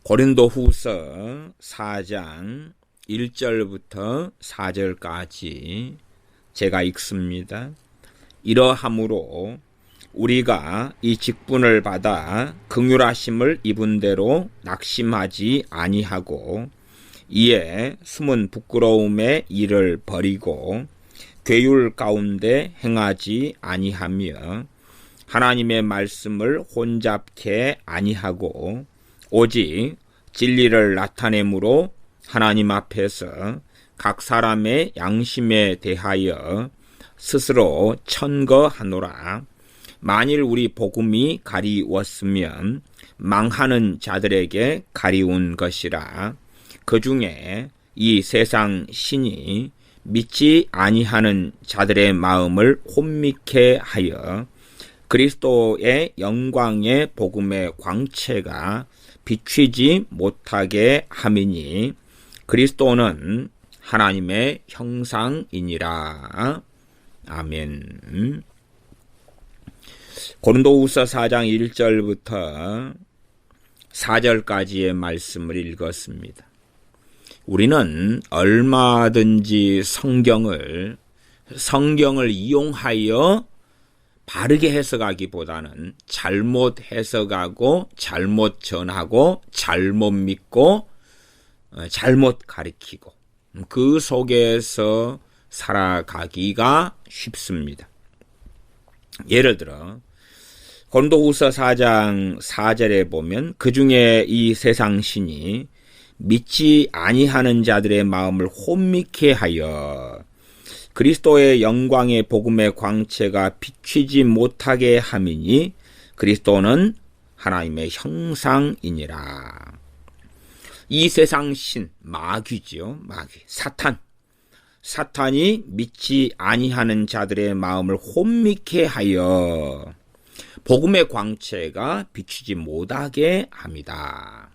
고린도후서 4장 1절부터 4절까지 제가 읽습니다. 이러함으로 우리가 이 직분을 받아 긍휼하심을 입은 대로 낙심하지 아니하고 이에 숨은 부끄러움의 일을 버리고 괴율 가운데 행하지 아니하며 하나님의 말씀을 혼잡케 아니하고 오직 진리를 나타내므로 하나님 앞에서 각 사람의 양심에 대하여 스스로 천거하노라. 만일 우리 복음이 가리웠으면 망하는 자들에게 가리운 것이라. 그 중에 이 세상 신이 믿지 아니하는 자들의 마음을 혼미케 하여 그리스도의 영광의 복음의 광채가 비추지 못하게 함이니 그리스도는 하나님의 형상이니라. 아멘. 고린도후서 4장 1절부터 4절까지의 말씀을 읽었습니다. 우리는 얼마든지 성경을 이용하여 바르게 해석하기보다는 잘못 해석하고 잘못 전하고 잘못 믿고 잘못 가리키고 그 속에서 살아가기가 쉽습니다. 예를 들어 고린도후서 4장 4절에 보면 그 중에 이 세상 신이 믿지 아니하는 자들의 마음을 혼미케 하여 그리스도의 영광의 복음의 광채가 비추지 못하게 함이니 그리스도는 하나님의 형상이니라. 이 세상 신, 마귀지요. 마귀, 사탄이 믿지 아니하는 자들의 마음을 혼미케 하여 복음의 광채가 비추지 못하게 합니다.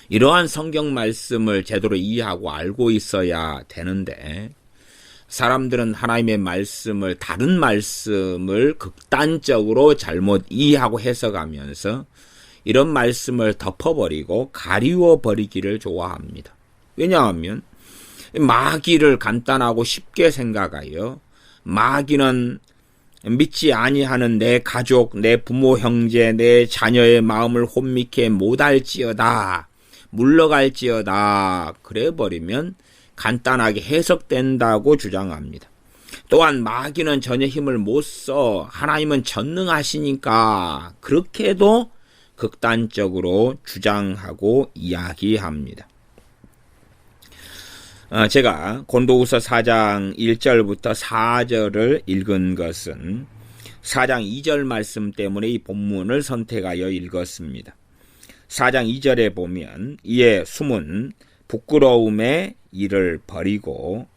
이러한 성경 말씀을 제대로 이해하고 알고 있어야 되는데 사람들은 하나님의 말씀을 다른 말씀을 극단적으로 잘못 이해하고 해석하면서 이런 말씀을 덮어버리고 가리워버리기를 좋아합니다. 왜냐하면 마귀를 간단하고 쉽게 생각하여 마귀는 믿지 아니하는 내 가족, 내 부모, 형제, 내 자녀의 마음을 혼미케 못할지어다, 물러갈지어다 그래버리면 간단하게 해석된다고 주장합니다. 또한 마귀는 전혀 힘을 못 써 하나님은 전능하시니까 그렇게도 극단적으로 주장하고 이야기합니다. 제가 고린도후서 4장 1절부터 4절을 읽은 것은 4장 2절 말씀 때문에 이 본문을 선택하여 읽었습니다. 4장 2절에 보면 이에 숨은 부끄러움의 일을 버리고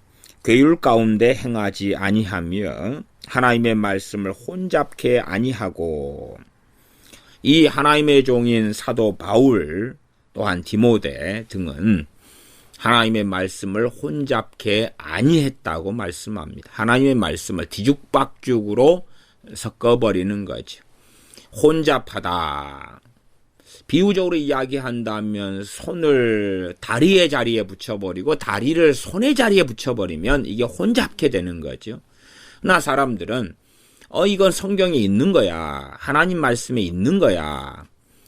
괴율 가운데 행하지 아니하며 하나님의 말씀을 혼잡케 아니하고 이 하나님의 종인 사도 바울 또한 디모데 등은 하나님의 말씀을 혼잡케 아니했다고 말씀합니다. 하나님의 말씀을 뒤죽박죽으로 섞어버리는 거죠. 혼잡하다. 비유적으로 이야기한다면 손을 다리의 자리에 붙여버리고 다리를 손의 자리에 붙여버리면 이게 혼잡게 되는 거죠. 그러나 사람들은 이건 성경에 있는 거야. 하나님 말씀에 있는 거야.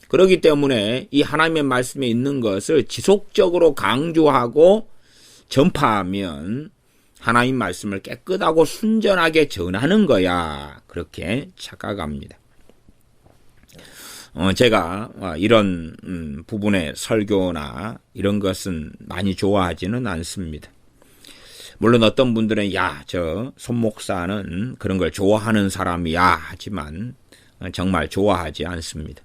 그렇기 때문에 이 하나님의 말씀에 있는 것을 지속적으로 강조하고 전파하면 하나님 말씀을 깨끗하고 순전하게 전하는 거야. 그렇게 착각합니다. 제가 이런 부분의 설교나 이런 것은 많이 좋아하지는 않습니다. 물론 어떤 분들은 저 손목사는 그런 걸 좋아하는 사람이야 하지만 정말 좋아하지 않습니다.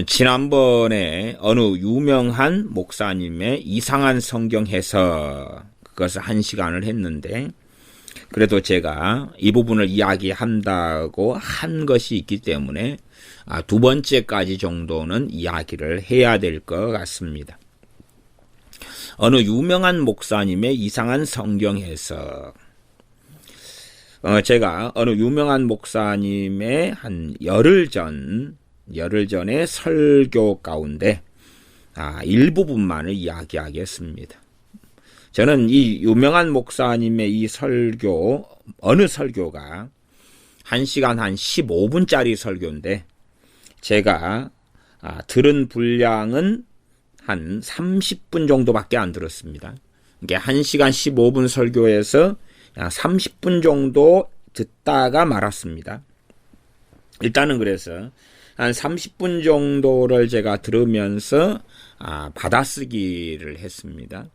지난번에 어느 유명한 목사님의 이상한 성경 해석 그것을 1시간을 했는데 그래도 제가 이 부분을 이야기한다고 한 것이 있기 때문에 2번째까지 정도는 이야기를 해야 될 것 같습니다. 어느 유명한 목사님의 이상한 성경 해석. 제가 어느 유명한 목사님의 한 열흘 전 열흘 전의 설교 가운데 일부분만을 이야기하겠습니다. 저는 이 유명한 목사님의 이 설교, 어느 설교가 1시간 한 15분짜리 설교인데 제가 들은 분량은 한 30분 정도밖에 안 들었습니다. 이게 1시간 15분 설교에서 30분 정도 듣다가 말았습니다. 일단은 그래서 한 30분 정도를 제가 들으면서 받아쓰기를 했습니다.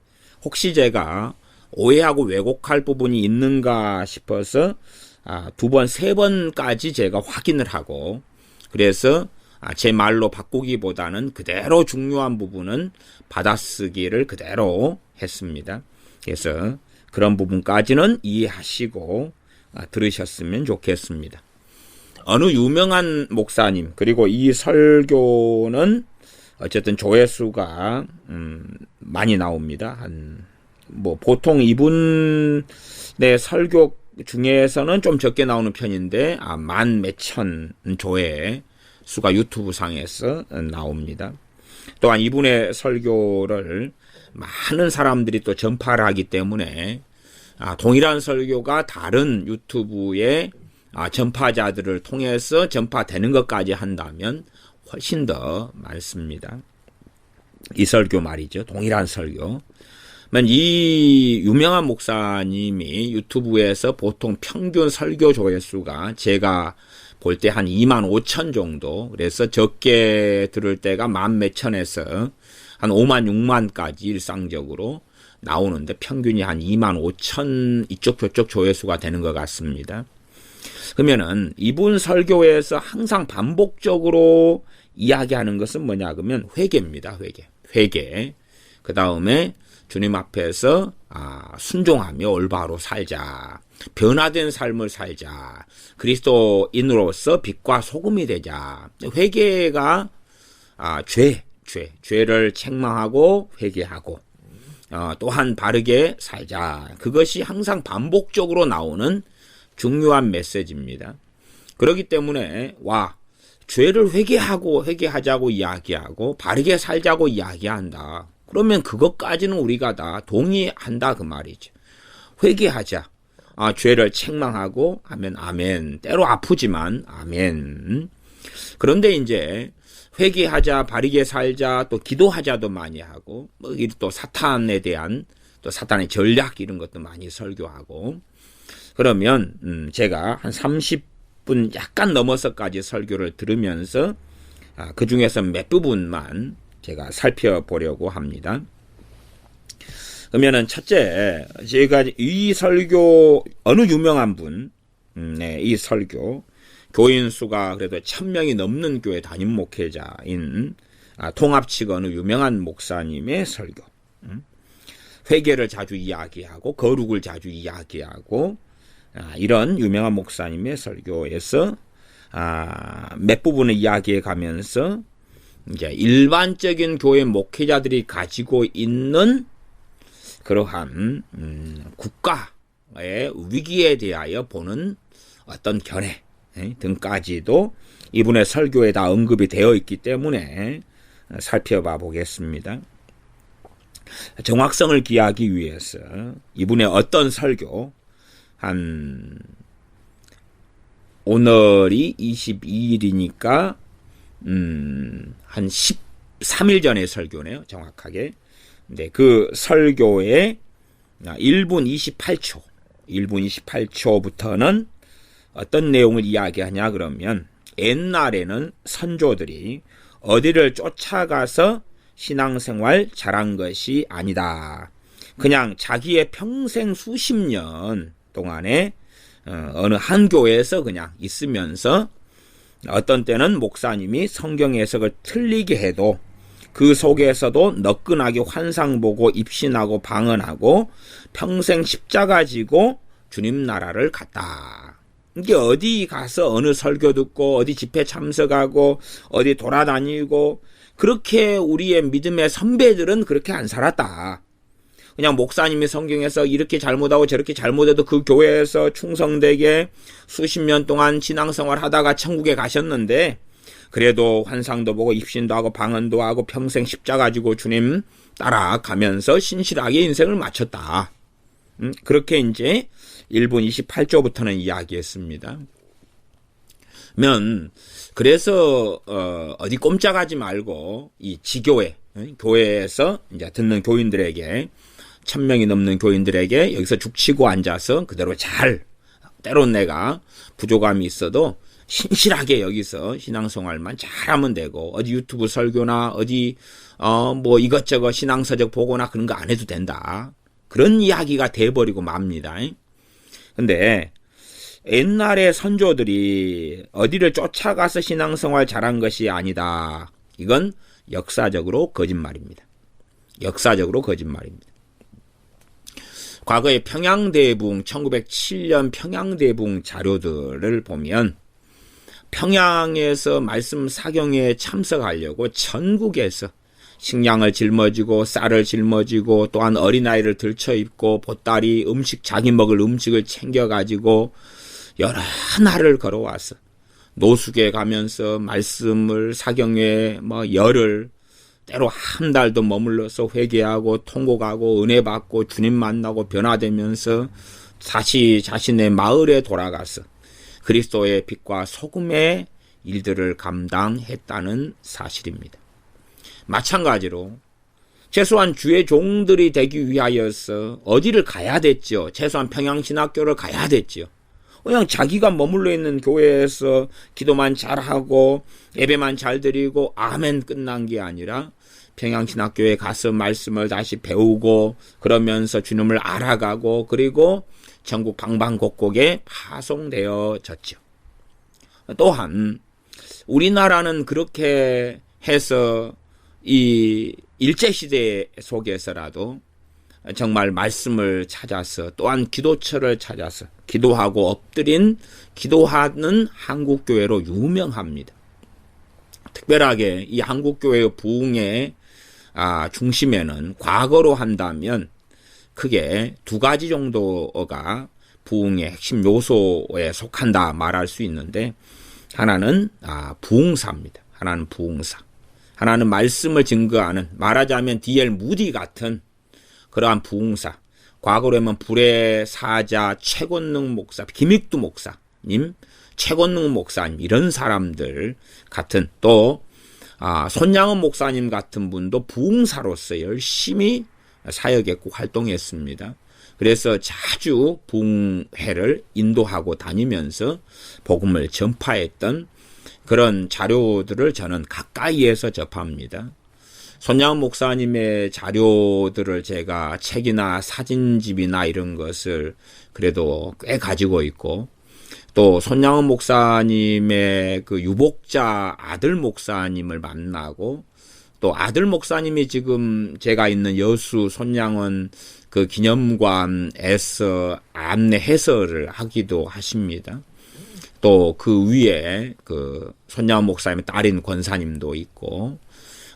혹시 제가 오해하고 왜곡할 부분이 있는가 싶어서 2번, 3번까지 제가 확인을 하고, 그래서 제 말로 바꾸기보다는 그대로 중요한 부분은 받아쓰기를 그대로 했습니다. 그래서 그런 부분까지는 이해하시고 들으셨으면 좋겠습니다. 어느 유명한 목사님, 그리고 이 설교는 어쨌든 조회수가 많이 나옵니다. 보통 이분의 설교 중에서는 좀 적게 나오는 편인데 만 몇천 조회 수가 유튜브 상에서 나옵니다. 또한 이분의 설교를 많은 사람들이 또 전파를 하기 때문에 동일한 설교가 다른 유튜브의 전파자들을 통해서 전파되는 것까지 한다면 훨씬 더 많습니다. 이 설교 말이죠. 동일한 설교. 이 유명한 목사님이 유튜브에서 보통 평균 설교 조회수가 제가 볼 때 한 2만 5천 정도, 그래서 적게 들을 때가 만 몇천에서 한 5만 6만까지 일상적으로 나오는데 평균이 한 2만 5천 이쪽 저쪽 조회수가 되는 것 같습니다. 그러면은 이분 설교에서 항상 반복적으로 이야기하는 것은 뭐냐 그러면 회개입니다. 회개. 그 다음에 주님 앞에서 순종하며 올바로 살자. 변화된 삶을 살자. 그리스도인으로서 빛과 소금이 되자. 회개가 죄를 책망하고 회개하고 또한 바르게 살자. 그것이 항상 반복적으로 나오는 중요한 메시지입니다. 그렇기 때문에 죄를 회개하자고 이야기하고 바르게 살자고 이야기한다. 그러면 그것까지는 우리가 다 동의한다 그 말이죠. 회개하자. 죄를 책망하고 하면 아멘. 때로 아프지만 아멘. 그런데 이제 회개하자, 바르게 살자, 또 기도하자도 많이 하고, 또 사탄에 대한 또 사탄의 전략 이런 것도 많이 설교하고. 그러면 제가 한 30분 약간 넘어서까지 설교를 들으면서 그 중에서 몇 부분만 제가 살펴보려고 합니다. 그러면은 첫째, 제가 이 설교 어느 유명한 분, 이 설교 교인 수가 그래도 1000명이 넘는 교회 담임 목회자인 통합측 어느 유명한 목사님의 설교. 회개를 자주 이야기하고 거룩을 자주 이야기하고 이런 유명한 목사님의 설교에서 몇 부분을 이야기해 가면서 이제 일반적인 교회 목회자들이 가지고 있는 그러한 국가의 위기에 대하여 보는 어떤 견해 등까지도 이분의 설교에 다 언급이 되어 있기 때문에 살펴봐 보겠습니다. 정확성을 기하기 위해서 이분의 어떤 설교, 오늘이 22일이니까 한 13일 전의 설교네요. 정확하게. 네, 그 설교의 1분 28초부터는 어떤 내용을 이야기하냐 그러면 옛날에는 선조들이 어디를 쫓아가서 신앙생활 잘한 것이 아니다. 그냥 자기의 평생 수십 년 동안에 어느 한 교회에서 그냥 있으면서 어떤 때는 목사님이 성경 해석을 틀리게 해도 그 속에서도 너끈하게 환상 보고 입신하고 방언하고 평생 십자가 지고 주님 나라를 갔다. 이게 어디 가서 어느 설교 듣고 어디 집회 참석하고 어디 돌아다니고 그렇게 우리의 믿음의 선배들은 그렇게 안 살았다. 그냥 목사님이 성경에서 이렇게 잘못하고 저렇게 잘못해도 그 교회에서 충성되게 수십 년 동안 신앙생활 하다가 천국에 가셨는데 그래도 환상도 보고 입신도 하고 방언도 하고 평생 십자가 지고 주님 따라가면서 신실하게 인생을 마쳤다. 그렇게 이제 1분 28초부터는 이야기했습니다. 그래서 어디 꼼짝하지 말고 이 지교회, 교회에서 이제 듣는 교인들에게 1000명이 넘는 교인들에게 여기서 죽치고 앉아서 그대로 때론 내가 부족함이 있어도 신실하게 여기서 신앙생활만 잘하면 되고 어디 유튜브 설교나 어디 뭐 이것저것 신앙서적 보거나 그런 거 안 해도 된다. 그런 이야기가 돼버리고 맙니다. 근데 옛날에 선조들이 어디를 쫓아가서 신앙생활 잘한 것이 아니다. 이건 역사적으로 거짓말입니다. 역사적으로 거짓말입니다. 과거의 평양대붕 1907년 평양대붕 자료들을 보면 평양에서 말씀 사경에 참석하려고 전국에서 식량을 짊어지고 쌀을 짊어지고 또한 어린아이를 들쳐입고 보따리 음식 자기 먹을 음식을 챙겨가지고 여러 날을 걸어왔어. 노숙에 가면서 말씀을 사경에 열흘 때로 한 달도 머물러서 회개하고 통곡하고 은혜 받고 주님 만나고 변화되면서 다시 자신의 마을에 돌아가서 그리스도의 빛과 소금의 일들을 감당했다는 사실입니다. 마찬가지로 최소한 주의 종들이 되기 위하여서 어디를 가야 됐죠. 최소한 평양신학교를 가야 됐죠. 그냥 자기가 머물러 있는 교회에서 기도만 잘하고 예배만 잘 드리고 아멘 끝난 게 아니라 평양신학교에 가서 말씀을 다시 배우고 그러면서 주님을 알아가고 그리고 전국 방방곡곡에 파송되어졌죠. 또한 우리나라는 그렇게 해서 이 일제시대 속에서라도 정말 말씀을 찾아서 또한 기도처를 찾아서 기도하고 엎드린 기도하는 한국교회로 유명합니다. 특별하게 이 한국교회의 부흥의 중심에는 과거로 한다면 크게 두 가지 정도가 부흥의 핵심 요소에 속한다 말할 수 있는데 하나는 부흥사입니다. 하나는 부흥사. 하나는 말씀을 증거하는 말하자면 D.L. 무디 같은 그러한 부흥사. 과거로 하면 불의 사자 최권능 목사, 김익두 목사님, 최권능 목사님 이런 사람들 같은 또 손양은 목사님 같은 분도 부흥사로서 열심히 사역했고 활동했습니다. 그래서 자주 부흥회를 인도하고 다니면서 복음을 전파했던 그런 자료들을 저는 가까이에서 접합니다. 손양은 목사님의 자료들을 제가 책이나 사진집이나 이런 것을 그래도 꽤 가지고 있고 또 손양은 목사님의 그 유복자 아들 목사님을 만나고 또 아들 목사님이 지금 제가 있는 여수 손양은 그 기념관에서 안내 해설을 하기도 하십니다. 또 그 위에 그 손양은 목사님의 딸인 권사님도 있고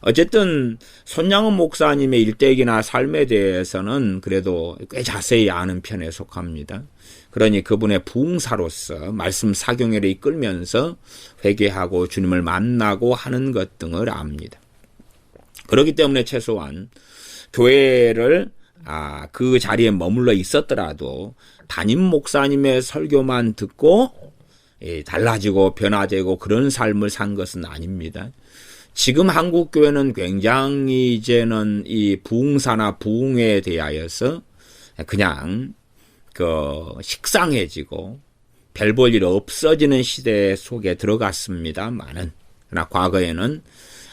어쨌든 손양은 목사님의 일대기나 삶에 대해서는 그래도 꽤 자세히 아는 편에 속합니다. 그러니 그분의 부흥사로서 말씀 사경회를 이끌면서 회개하고 주님을 만나고 하는 것 등을 압니다. 그렇기 때문에 최소한 교회를 그 자리에 머물러 있었더라도 담임 목사님의 설교만 듣고 달라지고 변화되고 그런 삶을 산 것은 아닙니다. 지금 한국 교회는 굉장히 이제는 이 부흥사나 부흥회에 대하여서 그냥 식상해지고 별 볼 일 없어지는 시대 속에 들어갔습니다만은 그러나 과거에는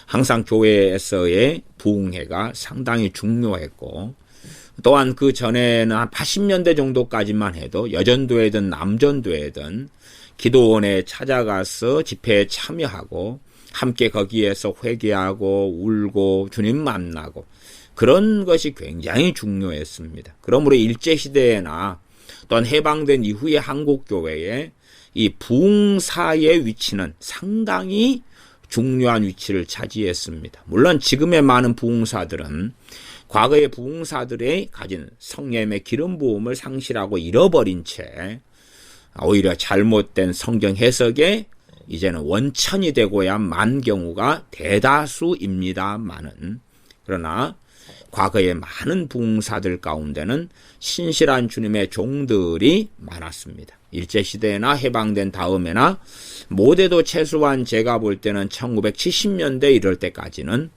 항상 교회에서의 부흥회가 상당히 중요했고 또한 그 전에는 한 80년대 정도까지만 해도 여전도회든 남전도회든 기도원에 찾아가서 집회에 참여하고 함께 거기에서 회개하고 울고 주님 만나고 그런 것이 굉장히 중요했습니다. 그러므로 일제시대에나 또한 해방된 이후의 한국교회에 이 부흥사의 위치는 상당히 중요한 위치를 차지했습니다. 물론 지금의 많은 부흥사들은 과거의 부흥사들의 가진 성령의 기름 부음을 상실하고 잃어버린 채 오히려 잘못된 성경 해석에 이제는 원천이 되고야 만 경우가 대다수입니다마는, 그러나 과거의 많은 부흥사들 가운데는 신실한 주님의 종들이 많았습니다. 일제시대나 해방된 다음에나 못해도 최소한 제가 볼 때는 1970년대 이럴 때까지는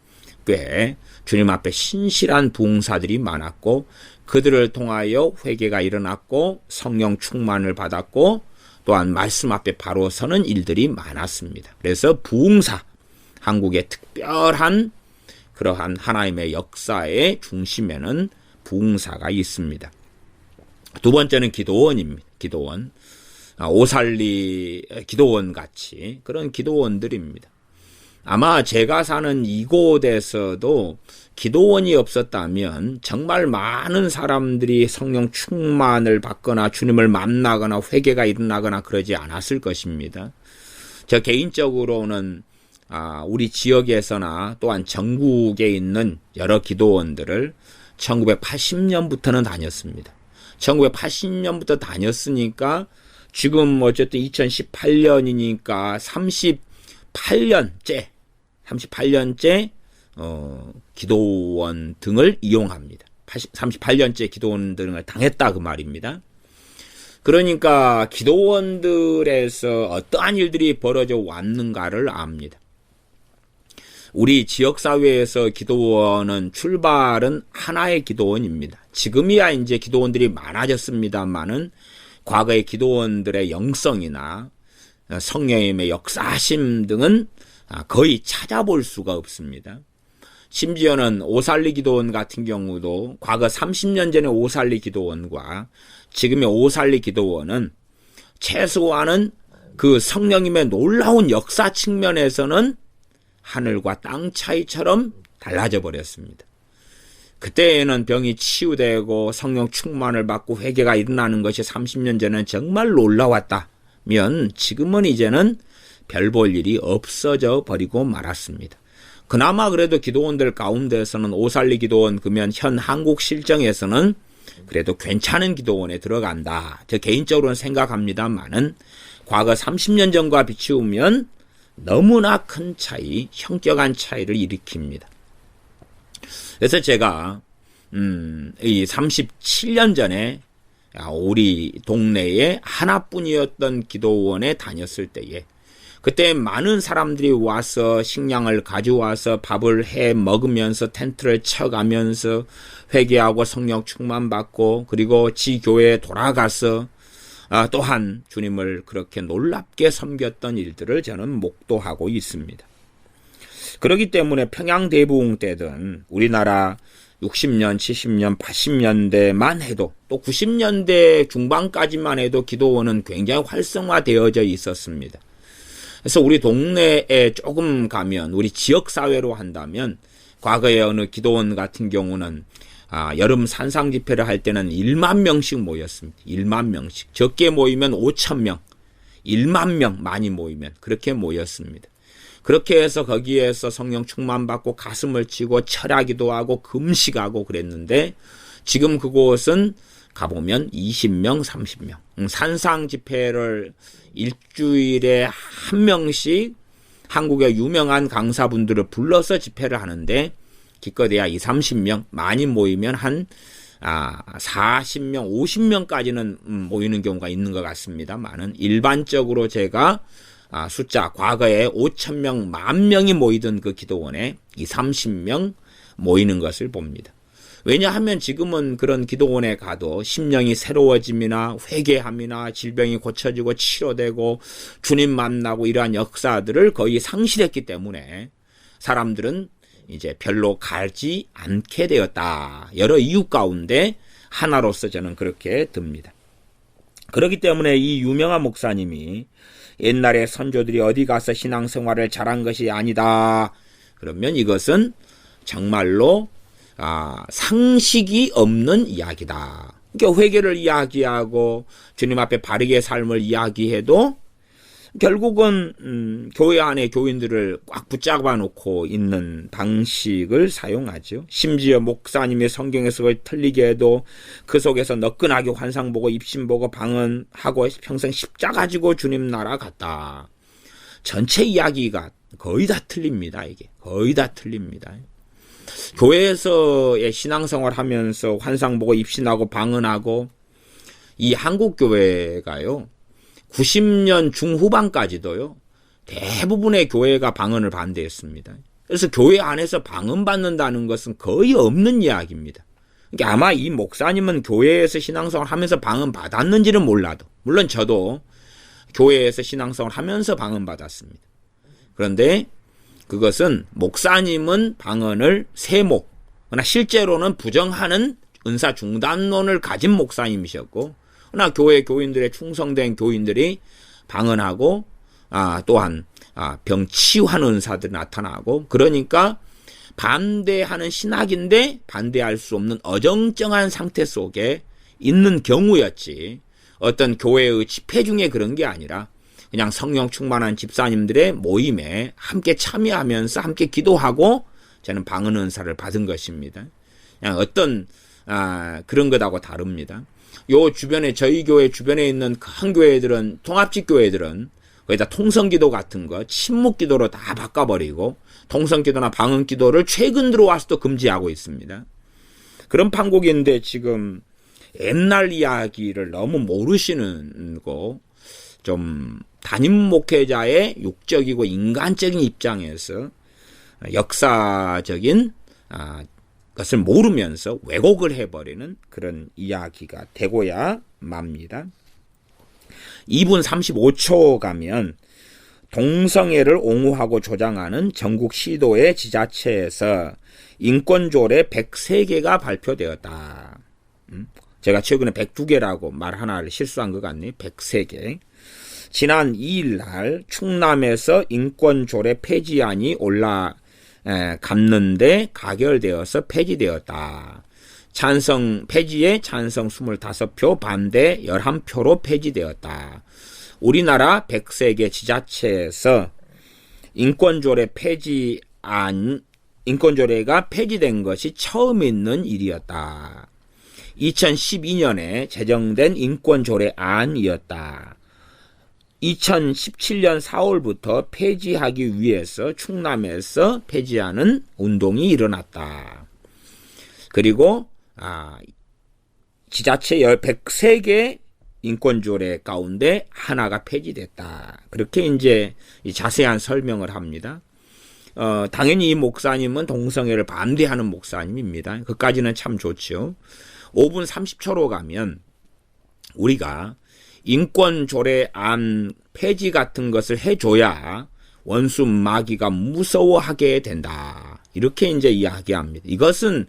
꽤 주님 앞에 신실한 부흥사들이 많았고, 그들을 통하여 회개가 일어났고 성령 충만을 받았고, 또한 말씀 앞에 바로 서는 일들이 많았습니다. 그래서 부흥사, 한국의 특별한 그러한 하나님의 역사의 중심에는 부흥사가 있습니다. 두 번째는 기도원입니다. 기도원. 오살리 기도원 같이 그런 기도원들입니다. 아마 제가 사는 이곳에서도 기도원이 없었다면 정말 많은 사람들이 성령 충만을 받거나 주님을 만나거나 회개가 일어나거나 그러지 않았을 것입니다. 저 개인적으로는 우리 지역에서나 또한 전국에 있는 여러 기도원들을 1980년부터는 다녔습니다. 1980년부터 다녔으니까 지금 어쨌든 2018년이니까 38년째 기도원 등을 이용합니다. 38년째 기도원 등을 당했다 그 말입니다. 그러니까 기도원들에서 어떠한 일들이 벌어져 왔는가를 압니다. 우리 지역사회에서 기도원은 출발은 하나의 기도원입니다. 지금이야 이제 기도원들이 많아졌습니다만은 과거의 기도원들의 영성이나 성령님의 역사심 등은 거의 찾아볼 수가 없습니다. 심지어는 오살리 기도원 같은 경우도 과거 30년 전의 오살리 기도원과 지금의 오살리 기도원은 최소한은 그 성령님의 놀라운 역사 측면에서는 하늘과 땅 차이처럼 달라져 버렸습니다. 그때에는 병이 치유되고 성령 충만을 받고 회개가 일어나는 것이 30년 전에는 정말 놀라웠다면 지금은 이제는 별 볼 일이 없어져 버리고 말았습니다. 그나마 그래도 기도원들 가운데서는 오살리 기도원 그러면 현 한국 실정에서는 그래도 괜찮은 기도원에 들어간다. 저 개인적으로는 생각합니다만은 과거 30년 전과 비추면 너무나 큰 차이, 형격한 차이를 일으킵니다. 그래서 제가 이 37년 전에 우리 동네에 하나뿐이었던 기도원에 다녔을 때에 그때 많은 사람들이 와서 식량을 가져와서 밥을 해 먹으면서 텐트를 쳐가면서 회개하고 성령 충만받고 그리고 지 교회에 돌아가서 또한 주님을 그렇게 놀랍게 섬겼던 일들을 저는 목도하고 있습니다. 그렇기 때문에 평양대부흥 때든 우리나라 60년, 70년, 80년대만 해도 또 90년대 중반까지만 해도 기도원은 굉장히 활성화되어져 있었습니다. 그래서 우리 동네에 조금 가면 우리 지역사회로 한다면 과거에 어느 기도원 같은 경우는 여름 산상 집회를 할 때는 1만 명씩 모였습니다. 1만 명씩. 적게 모이면 5천 명, 1만 명 많이 모이면 그렇게 모였습니다. 그렇게 해서 거기에서 성령 충만받고 가슴을 치고 철야기도 하고 금식하고 그랬는데 지금 그곳은 가보면 20명, 30명. 산상 집회를 일주일에 한 명씩 한국의 유명한 강사분들을 불러서 집회를 하는데 기껏해야 20, 30명, 많이 모이면 한 40명, 50명까지는 모이는 경우가 있는 것 같습니다만은 일반적으로 제가 숫자 과거에 5,000명, 10,000명이 모이던 그 기도원에 20, 30명 모이는 것을 봅니다. 왜냐하면 지금은 그런 기도원에 가도 심령이 새로워짐이나 회개함이나 질병이 고쳐지고 치료되고 주님 만나고 이러한 역사들을 거의 상실했기 때문에 사람들은 이제 별로 가지 않게 되었다. 여러 이유 가운데 하나로서 저는 그렇게 듭니다. 그렇기 때문에 이 유명한 목사님이 옛날에 선조들이 어디 가서 신앙생활을 잘한 것이 아니다. 그러면 이것은 정말로 상식이 없는 이야기다. 그러니까 회개를 이야기하고 주님 앞에 바르게 삶을 이야기해도 결국은 교회 안에 교인들을 꽉 붙잡아 놓고 있는 방식을 사용하죠. 심지어 목사님의 성경 해석을 틀리게 해도 그 속에서 너끈하게 환상 보고 입신 보고 방언하고 평생 십자가 지고 주님 나라 갔다. 전체 이야기가 거의 다 틀립니다. 이게 거의 다 틀립니다. 교회에서의 신앙생활 하면서 환상 보고 입신하고 방언하고, 이 한국 교회가요 90년 중후반까지도요 대부분의 교회가 방언을 반대했습니다. 그래서 교회 안에서 방언 받는다는 것은 거의 없는 이야기입니다. 그러니까 아마 이 목사님은 교회에서 신앙생활 하면서 방언 받았는지는 몰라도, 물론 저도 교회에서 신앙생활 하면서 방언 받았습니다. 그런데 그것은 목사님은 방언을 세모, 그러나 실제로는 부정하는 은사 중단론을 가진 목사님이셨고, 그러나 교회 교인들의 충성된 교인들이 방언하고 또한 병 치유하는 은사들이 나타나고, 그러니까 반대하는 신학인데 반대할 수 없는 어정쩡한 상태 속에 있는 경우였지, 어떤 교회의 집회 중에 그런 게 아니라 그냥 성령 충만한 집사님들의 모임에 함께 참여하면서 함께 기도하고 저는 방언 은사를 받은 것입니다. 그냥 어떤 그런 것하고 다릅니다. 요 주변에, 저희 교회 주변에 있는 큰 교회들은, 통합직 교회들은 거기다 통성기도 같은 거 침묵기도로 다 바꿔버리고 통성기도나 방언기도를 최근 들어와서도 금지하고 있습니다. 그런 판국인데 지금 옛날 이야기를 너무 모르시는 거, 좀 담임 목회자의 육적이고 인간적인 입장에서 역사적인 것을 모르면서 왜곡을 해버리는 그런 이야기가 되고야 맙니다. 2분 35초 가면 동성애를 옹호하고 조장하는 전국 시도의 지자체에서 인권조례 103개가 발표되었다. 제가 최근에 102개라고 말 하나를 실수한 것 같네요. 103개. 지난 2일 날 충남에서 인권조례 폐지안이 올라갔는데 가결되어서 폐지되었다. 폐지에 찬성 25표, 반대 11표로 폐지되었다. 우리나라 103개 지자체에서 인권조례가 폐지된 것이 처음 있는 일이었다. 2012년에 제정된 인권조례안이었다. 2017년 4월부터 폐지하기 위해서 충남에서 폐지하는 운동이 일어났다. 그리고 지자체 103개 인권조례 가운데 하나가 폐지됐다. 그렇게 이제 자세한 설명을 합니다. 당연히 이 목사님은 동성애를 반대하는 목사님입니다. 그까지는 참 좋죠. 5분 30초로 가면 우리가 인권조례안 폐지 같은 것을 해줘야 원수 마귀가 무서워하게 된다. 이렇게 이제 이야기합니다. 이것은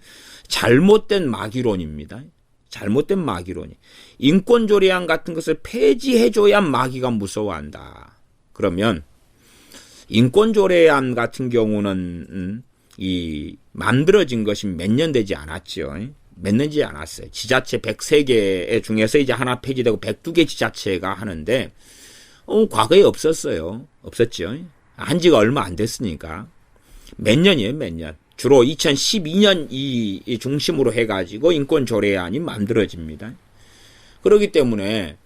잘못된 마귀론입니다. 잘못된 마귀론이. 인권조례안 같은 것을 폐지해줘야 마귀가 무서워한다. 그러면 인권조례안 같은 경우는 만들어진 것이 몇 년 되지 않았죠. 몇 년 되지 않았어요. 지자체 103개 중에서 이제 하나 폐지되고 102개 지자체가 하는데 과거에 없었어요. 없었죠. 한 지가 얼마 안 됐으니까. 몇 년이에요, 몇 년. 주로 2012년 이 중심으로 해가지고 인권조례안이 만들어집니다. 그렇기 때문에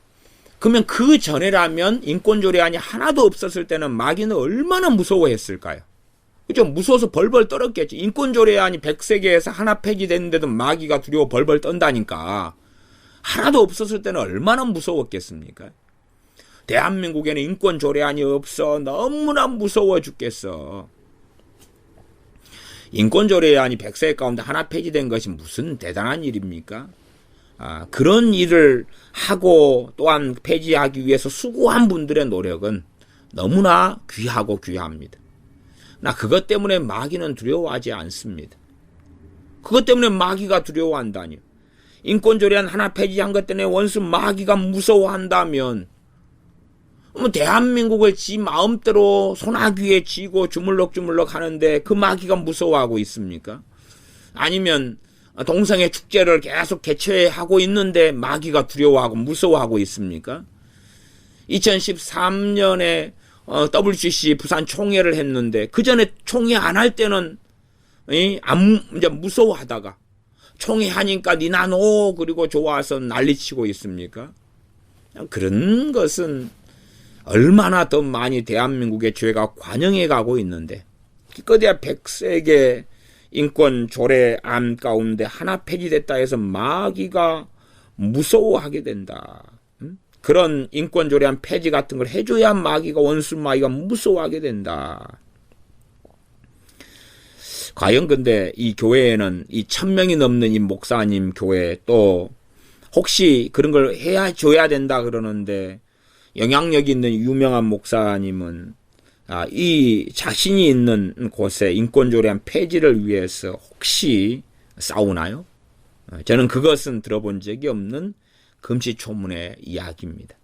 그러면 그 전에라면 인권조례안이 하나도 없었을 때는 마귀는 얼마나 무서워했을까요? 그죠? 무서워서 벌벌 떨었겠지. 인권조례안이 103개에서 하나 폐지됐는데도 마귀가 두려워 벌벌 떤다니까. 하나도 없었을 때는 얼마나 무서웠겠습니까? 대한민국에는 인권조례안이 없어. 너무나 무서워 죽겠어. 인권조례안이 103개 가운데 하나 폐지된 것이 무슨 대단한 일입니까? 그런 일을 하고 또한 폐지하기 위해서 수고한 분들의 노력은 너무나 귀하고 귀합니다. 나 그것 때문에 마귀는 두려워하지 않습니다. 그것 때문에 마귀가 두려워한다니요. 인권조례안 하나 폐지한 것 때문에 원수 마귀가 무서워한다면 대한민국을 지 마음대로 소나귀에 쥐고 주물럭주물럭 하는데 그 마귀가 무서워하고 있습니까? 아니면 동성애 축제를 계속 개최하고 있는데 마귀가 두려워하고 무서워하고 있습니까? 2013년에 WCC 부산 총회를 했는데 그 전에 총회 안 할 때는 이제 무서워하다가 총회 하니까 니나노 그리고 좋아서 난리치고 있습니까? 그런 것은 얼마나 더 많이 대한민국의 죄가 관영해 가고 있는데 기껏해야 100세계 인권 조례안 가운데 하나 폐지됐다 해서 마귀가 무서워하게 된다. 그런 인권 조례안 폐지 같은 걸 해줘야 마귀가 원수 마귀가 무서워하게 된다. 과연 근데 이 교회에는 이 1000명이 넘는 이 목사님 교회 또 혹시 그런 걸 줘야 된다 그러는데 영향력 있는 유명한 목사님은 이 자신이 있는 곳에 인권조례안 폐지를 위해서 혹시 싸우나요? 저는 그것은 들어본 적이 없는 금시초문의 이야기입니다.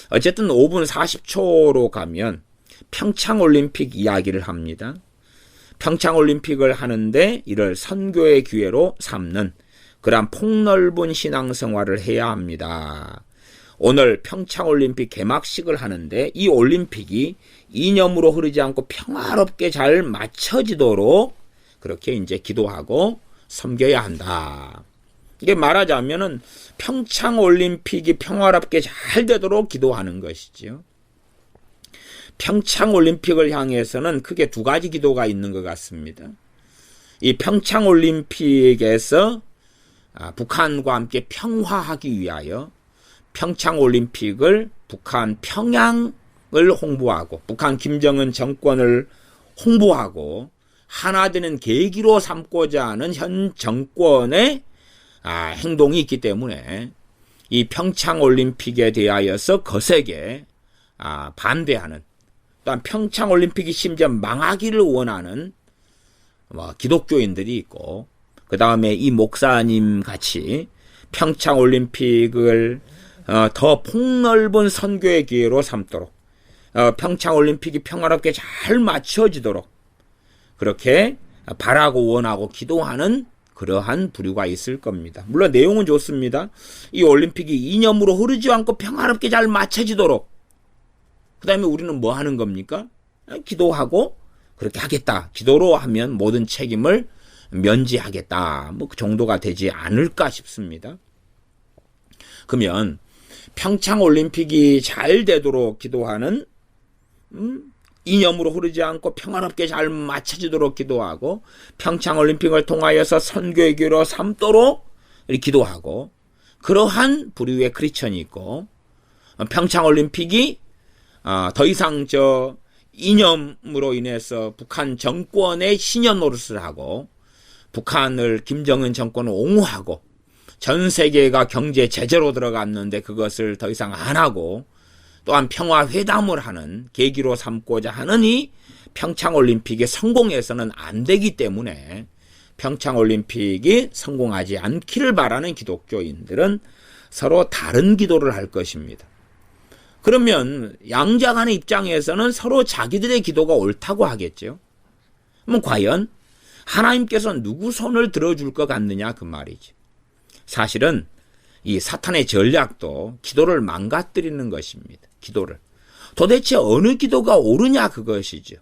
어쨌든 5분 40초로 가면 평창올림픽 이야기를 합니다. 평창올림픽을 하는데 이를 선교의 기회로 삼는 그러한 폭넓은 신앙생활을 해야 합니다. 오늘 평창올림픽 개막식을 하는데 이 올림픽이 이념으로 흐르지 않고 평화롭게 잘 맞춰지도록 그렇게 이제 기도하고 섬겨야 한다. 이게 말하자면은 평창올림픽이 평화롭게 잘 되도록 기도하는 것이죠. 평창올림픽을 향해서는 크게 두 가지 기도가 있는 것 같습니다. 이 평창올림픽에서 북한과 함께 평화하기 위하여 평창올림픽을 북한 평양을 홍보하고 북한 김정은 정권을 홍보하고 하나 되는 계기로 삼고자 하는 현 정권의 행동이 있기 때문에 이 평창올림픽에 대하여서 거세게 반대하는 또한 평창올림픽이 심지어 망하기를 원하는 기독교인들이 있고 그 다음에 이 목사님 같이 평창올림픽을 더 폭넓은 선교의 기회로 삼도록 평창올림픽이 평화롭게 잘 맞춰지도록 그렇게 바라고 원하고 기도하는 그러한 부류가 있을 겁니다. 물론 내용은 좋습니다. 이 올림픽이 이념으로 흐르지 않고 평화롭게 잘 맞춰지도록 그 다음에 우리는 뭐 하는 겁니까? 기도하고 그렇게 하겠다. 기도로 하면 모든 책임을 면제하겠다. 그 정도가 되지 않을까 싶습니다. 그러면 평창올림픽이 잘 되도록 기도하는 이념으로 흐르지 않고 평화롭게 잘 맞춰지도록 기도하고 평창올림픽을 통하여서 선교의 기회로 삼도록 기도하고 그러한 부류의 크리스천이 있고 평창올림픽이 더 이상 이념으로 인해서 북한 정권의 신년 노릇을 하고 북한을 김정은 정권을 옹호하고 전 세계가 경제 제재로 들어갔는데 그것을 더 이상 안 하고 또한 평화회담을 하는 계기로 삼고자 하는 이 평창올림픽이 성공해서는 안 되기 때문에 평창올림픽이 성공하지 않기를 바라는 기독교인들은 서로 다른 기도를 할 것입니다. 그러면 양자간의 입장에서는 서로 자기들의 기도가 옳다고 하겠죠. 그럼 과연 하나님께서 누구 손을 들어줄 것 같느냐 그 말이죠. 사실은 이 사탄의 전략도 기도를 망가뜨리는 것입니다. 기도를. 도대체 어느 기도가 옳으냐 그것이죠.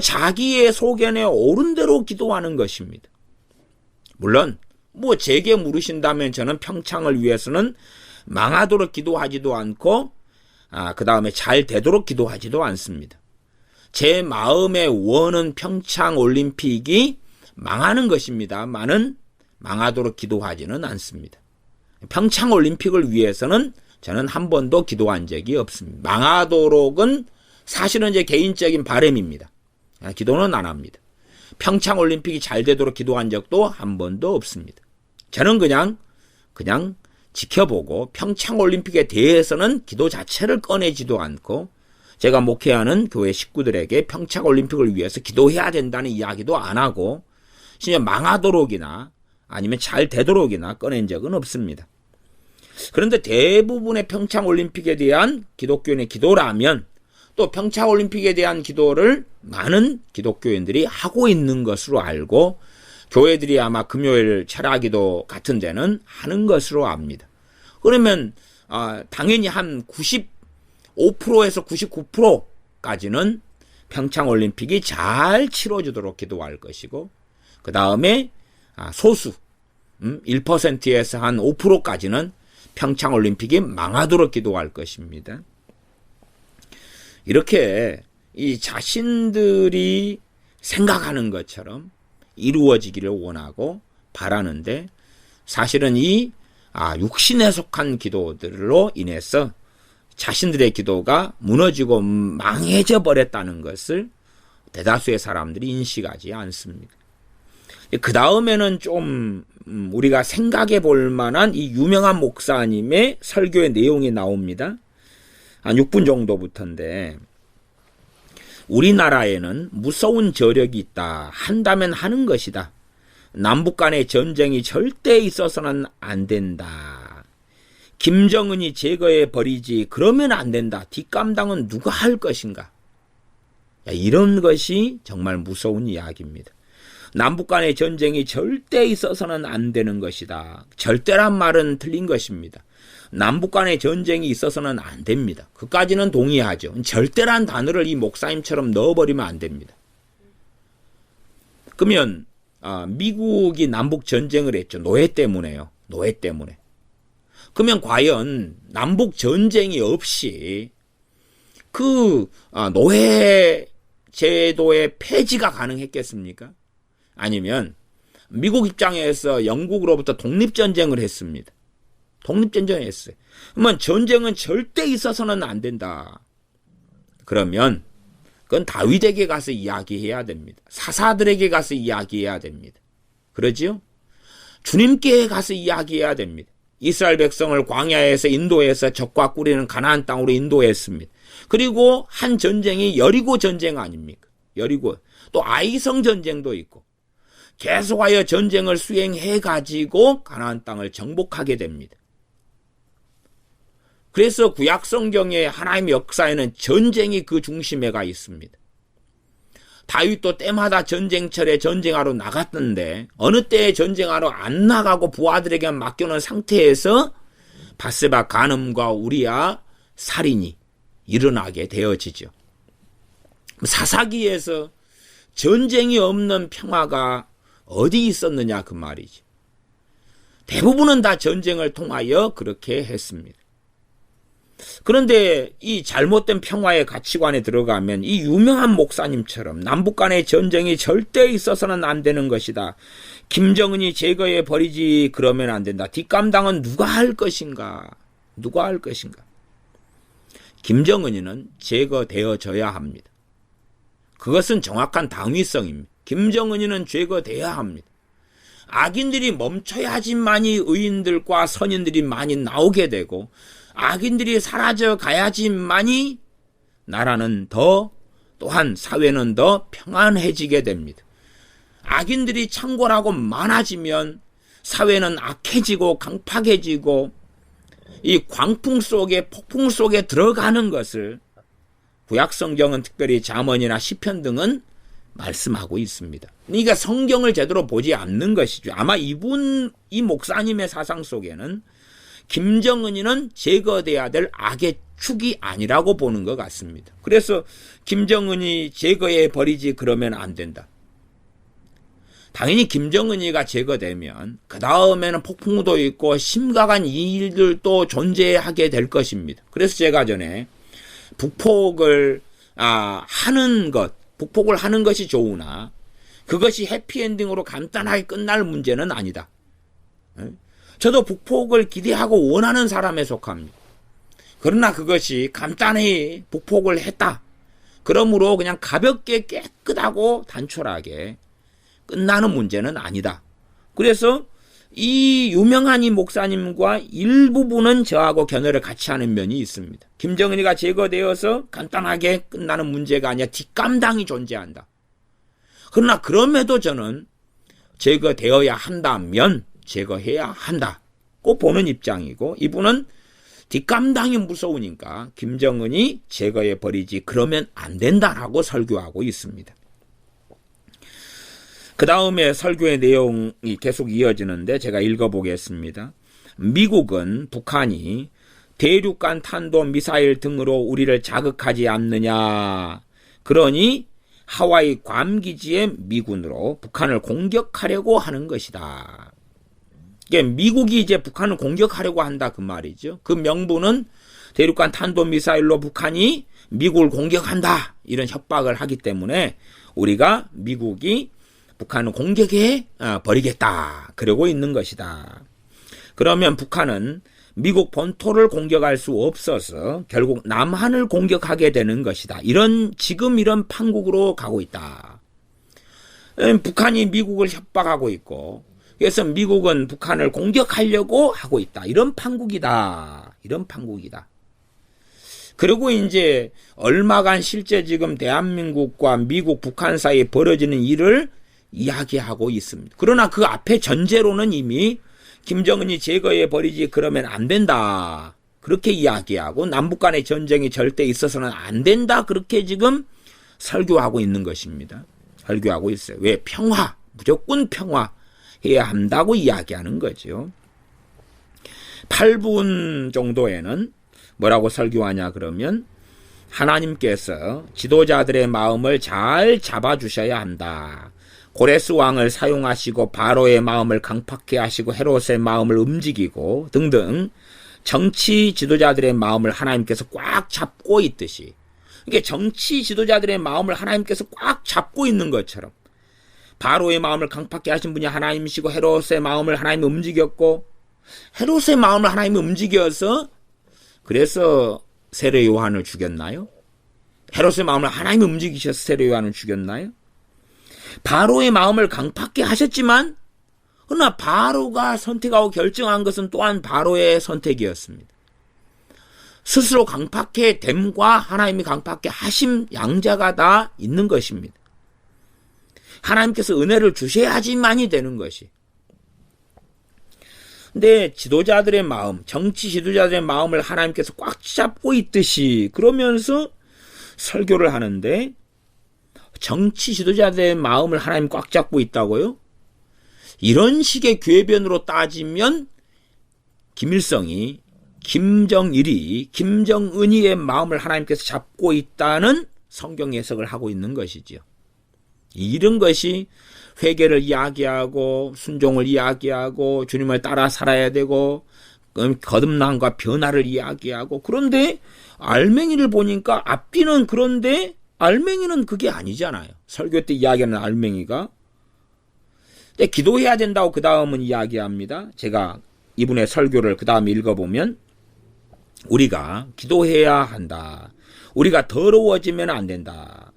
자기의 소견에 옳은 대로 기도하는 것입니다. 물론 제게 물으신다면 저는 평창을 위해서는 망하도록 기도하지도 않고 그 다음에 잘 되도록 기도하지도 않습니다. 제 마음의 원은 평창올림픽이 망하는 것입니다만은 망하도록 기도하지는 않습니다. 평창올림픽을 위해서는 저는 한 번도 기도한 적이 없습니다. 망하도록은 사실은 제 개인적인 바람입니다. 기도는 안 합니다. 평창올림픽이 잘 되도록 기도한 적도 한 번도 없습니다. 저는 그냥 지켜보고 평창올림픽에 대해서는 기도 자체를 꺼내지도 않고 제가 목회하는 교회 식구들에게 평창올림픽을 위해서 기도해야 된다는 이야기도 안 하고 심지어 망하도록이나 아니면 잘 되도록이나 꺼낸 적은 없습니다. 그런데 대부분의 평창올림픽에 대한 기독교인의 기도라면 또 평창올림픽에 대한 기도를 많은 기독교인들이 하고 있는 것으로 알고 교회들이 아마 금요일 철야기도 같은 데는 하는 것으로 압니다. 그러면 당연히 한 95%에서 99%까지는 평창올림픽이 잘 치러지도록 기도할 것이고 그 다음에 소수 1%에서 한 5%까지는 평창올림픽이 망하도록 기도할 것입니다. 이렇게 이 자신들이 생각하는 것처럼 이루어지기를 원하고 바라는데 사실은 이 육신에 속한 기도들로 인해서 자신들의 기도가 무너지고 망해져 버렸다는 것을 대다수의 사람들이 인식하지 않습니다. 그 다음에는 좀 우리가 생각해 볼 만한 이 유명한 목사님의 설교의 내용이 나옵니다. 한 6분 정도부터인데, 우리나라에는 무서운 저력이 있다. 한다면 하는 것이다. 남북 간의 전쟁이 절대 있어서는 안 된다. 김정은이 제거해 버리지 그러면 안 된다. 뒷감당은 누가 할 것인가? 이런 것이 정말 무서운 이야기입니다. 남북 간의 전쟁이 절대 있어서는 안 되는 것이다. 절대란 말은 틀린 것입니다. 남북 간의 전쟁이 있어서는 안 됩니다. 그까지는 동의하죠. 절대란 단어를 이 목사님처럼 넣어버리면 안 됩니다. 그러면 미국이 남북 전쟁을 했죠. 노예 때문에요. 노예 때문에. 그러면 과연 남북 전쟁이 없이 그 노예 제도의 폐지가 가능했겠습니까? 아니면 미국 입장에서 영국으로부터 독립전쟁을 했습니다. 독립전쟁을 했어요. 그러면 전쟁은 절대 있어서는 안 된다. 그러면 그건 다윗에게 가서 이야기해야 됩니다. 사사들에게 가서 이야기해야 됩니다. 그러지요? 주님께 가서 이야기해야 됩니다. 이스라엘 백성을 광야에서 인도해서 적과 꿀이는 가나안 땅으로 인도했습니다. 그리고 한 전쟁이 여리고 전쟁 아닙니까? 여리고. 또 아이성 전쟁도 있고. 계속하여 전쟁을 수행해가지고 가나안 땅을 정복하게 됩니다. 그래서 구약 성경의 하나님의 역사에는 전쟁이 그 중심에 가 있습니다. 다윗도 때마다 전쟁철에 전쟁하러 나갔던데 어느 때에 전쟁하러 안 나가고 부하들에게 맡겨놓은 상태에서 바세바 간음과 우리아 살인이 일어나게 되어지죠. 사사기에서 전쟁이 없는 평화가 어디 있었느냐 그 말이지. 대부분은 다 전쟁을 통하여 그렇게 했습니다. 그런데 이 잘못된 평화의 가치관에 들어가면 이 유명한 목사님처럼 남북 간의 전쟁이 절대 있어서는 안 되는 것이다. 김정은이 제거해 버리지 그러면 안 된다. 뒷감당은 누가 할 것인가? 누가 할 것인가? 김정은이는 제거되어져야 합니다. 그것은 정확한 당위성입니다. 김정은이는 제거돼야 합니다. 악인들이 멈춰야지만이 의인들과 선인들이 많이 나오게 되고 악인들이 사라져 가야지만이 나라는 또한 사회는 더 평안해지게 됩니다. 악인들이 창궐하고 많아지면 사회는 악해지고 강팍해지고 이 광풍 속에 폭풍 속에 들어가는 것을 구약 성경은 특별히 잠언이나 시편 등은 말씀하고 있습니다. 그러니까 성경을 제대로 보지 않는 것이죠. 아마 이 목사님의 사상 속에는 김정은이는 제거돼야 될 악의 축이 아니라고 보는 것 같습니다. 그래서 김정은이 제거해 버리지 그러면 안 된다. 당연히 김정은이가 제거되면 그 다음에는 폭풍도 있고 심각한 일들도 존재하게 될 것입니다. 그래서 제가 전에 북폭을 하는 것이 좋으나 그것이 해피엔딩으로 간단하게 끝날 문제는 아니다. 저도 북폭을 기대하고 원하는 사람에 속합니다. 그러나 그것이 간단히 북폭을 했다. 그러므로 그냥 가볍게 깨끗하고 단촐하게 끝나는 문제는 아니다. 그래서 이 유명한 이 목사님과 일부분은 저하고 견해를 같이 하는 면이 있습니다. 김정은이가 제거되어서 간단하게 끝나는 문제가 아니라 뒷감당이 존재한다. 그러나 그럼에도 저는 제거되어야 한다면 제거해야 한다고 보는 입장이고, 이분은 뒷감당이 무서우니까 김정은이 제거해 버리지 그러면 안 된다라고 설교하고 있습니다. 그 다음에 설교의 내용이 계속 이어지는데 제가 읽어보겠습니다. 미국은 북한이 대륙간 탄도미사일 등으로 우리를 자극하지 않느냐. 그러니 하와이 괌기지의 미군으로 북한을 공격하려고 하는 것이다. 미국이 이제 북한을 공격하려고 한다 그 말이죠. 그 명분은 대륙간 탄도미사일로 북한이 미국을 공격한다 이런 협박을 하기 때문에 우리가 미국이 북한을 공격해 버리겠다 그러고 있는 것이다. 그러면 북한은 미국 본토를 공격할 수 없어서 결국 남한을 공격하게 되는 것이다. 지금 이런 판국으로 가고 있다. 북한이 미국을 협박하고 있고 그래서 미국은 북한을 공격하려고 하고 있다. 이런 판국이다. 그리고 이제 얼마간 실제 지금 대한민국과 미국, 북한 사이에 벌어지는 일을 이야기하고 있습니다. 그러나 그 앞에 전제로는 이미 김정은이 제거해 버리지 그러면 안 된다. 그렇게 이야기하고 남북 간의 전쟁이 절대 있어서는 안 된다. 그렇게 지금 설교하고 있는 것입니다. 설교하고 있어요. 왜? 평화, 무조건 평화해야 한다고 이야기하는 거죠. 8분 정도에는 뭐라고 설교하냐 그러면 하나님께서 지도자들의 마음을 잘 잡아주셔야 한다. 고레스 왕을 사용하시고 바로의 마음을 강팍해 하시고 헤롯의 마음을 움직이고 등등 정치 지도자들의 마음을 하나님께서 꽉 잡고 있듯이 이게 정치 지도자들의 마음을 하나님께서 꽉 잡고 있는 것처럼 바로의 마음을 강팍해 하신 분이 하나님이시고 헤롯의 마음을 하나님이 움직였고 헤롯의 마음을 하나님이 움직여서 그래서 세례 요한을 죽였나요? 헤롯의 마음을 하나님이 움직이셔서 세례 요한을 죽였나요? 바로의 마음을 강팍해 하셨지만 그러나 바로가 선택하고 결정한 것은 또한 바로의 선택이었습니다. 스스로 강팍해 됨과 하나님이 강팍해 하심 양자가 다 있는 것입니다. 하나님께서 은혜를 주셔야지만이 되는 것이. 근데 지도자들의 마음, 정치 지도자들의 마음을 하나님께서 꽉 잡고 있듯이 그러면서 설교를 하는데 정치 지도자들의 마음을 하나님 꽉 잡고 있다고요? 이런 식의 궤변으로 따지면 김일성이, 김정일이, 김정은이의 마음을 하나님께서 잡고 있다는 성경 해석을 하고 있는 것이지요. 이런 것이 회개를 이야기하고 순종을 이야기하고 주님을 따라 살아야 되고 거듭남과 변화를 이야기하고 그런데 알맹이를 보니까 앞뒤는 그런데 알맹이는 그게 아니잖아요. 설교 때 이야기하는 알맹이가. 근데 기도해야 된다고 그 다음은 이야기합니다. 제가 이분의 설교를 그 다음에 읽어보면 우리가 기도해야 한다. 우리가 더러워지면 안 된다.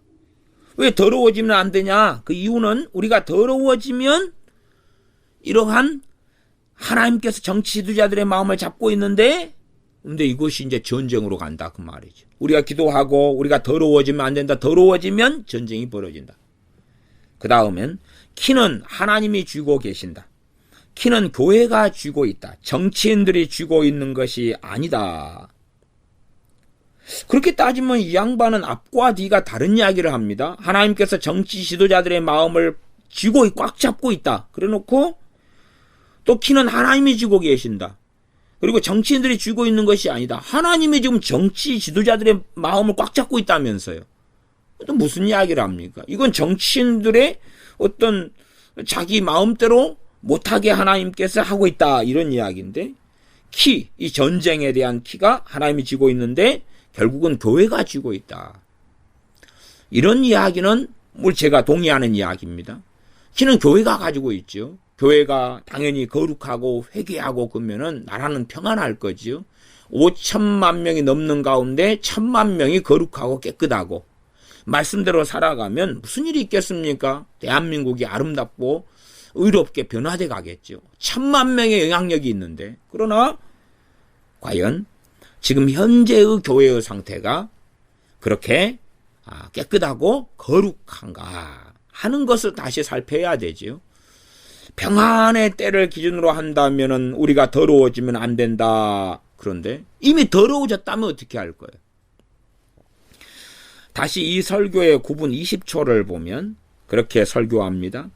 왜 더러워지면 안 되냐? 그 이유는 우리가 더러워지면 이러한 하나님께서 정치 지도자들의 마음을 잡고 있는데 근데 이것이 이제 전쟁으로 간다 그 말이죠. 우리가 기도하고 우리가 더러워지면 안 된다. 더러워지면 전쟁이 벌어진다. 그 다음엔 키는 하나님이 쥐고 계신다. 키는 교회가 쥐고 있다. 정치인들이 쥐고 있는 것이 아니다. 그렇게 따지면 이 양반은 앞과 뒤가 다른 이야기를 합니다. 하나님께서 정치 지도자들의 마음을 쥐고 꽉 잡고 있다. 그래놓고 또 키는 하나님이 쥐고 계신다. 그리고 정치인들이 쥐고 있는 것이 아니다. 하나님이 지금 정치 지도자들의 마음을 꽉 잡고 있다면서요. 또 무슨 이야기를 합니까? 이건 정치인들의 어떤 자기 마음대로 못하게 하나님께서 하고 있다. 이런 이야기인데 키, 이 전쟁에 대한 키가 하나님이 쥐고 있는데 결국은 교회가 쥐고 있다. 이런 이야기는 제가 동의하는 이야기입니다. 키는 교회가 가지고 있죠. 교회가 당연히 거룩하고 회개하고 그러면은 나라는 평안할 거지요. 5천만 명이 넘는 가운데 1,000만 명이 거룩하고 깨끗하고 말씀대로 살아가면 무슨 일이 있겠습니까? 대한민국이 아름답고 의롭게 변화돼 가겠죠. 1,000만 명의 영향력이 있는데 그러나 과연 지금 현재의 교회의 상태가 그렇게 깨끗하고 거룩한가 하는 것을 다시 살펴야 되지요. 평안의 때를 기준으로 한다면은 우리가 더러워지면 안 된다. 그런데 이미 더러워졌다면 어떻게 할 거예요? 다시 이 설교의 9분 20초를 보면 그렇게 설교합니다.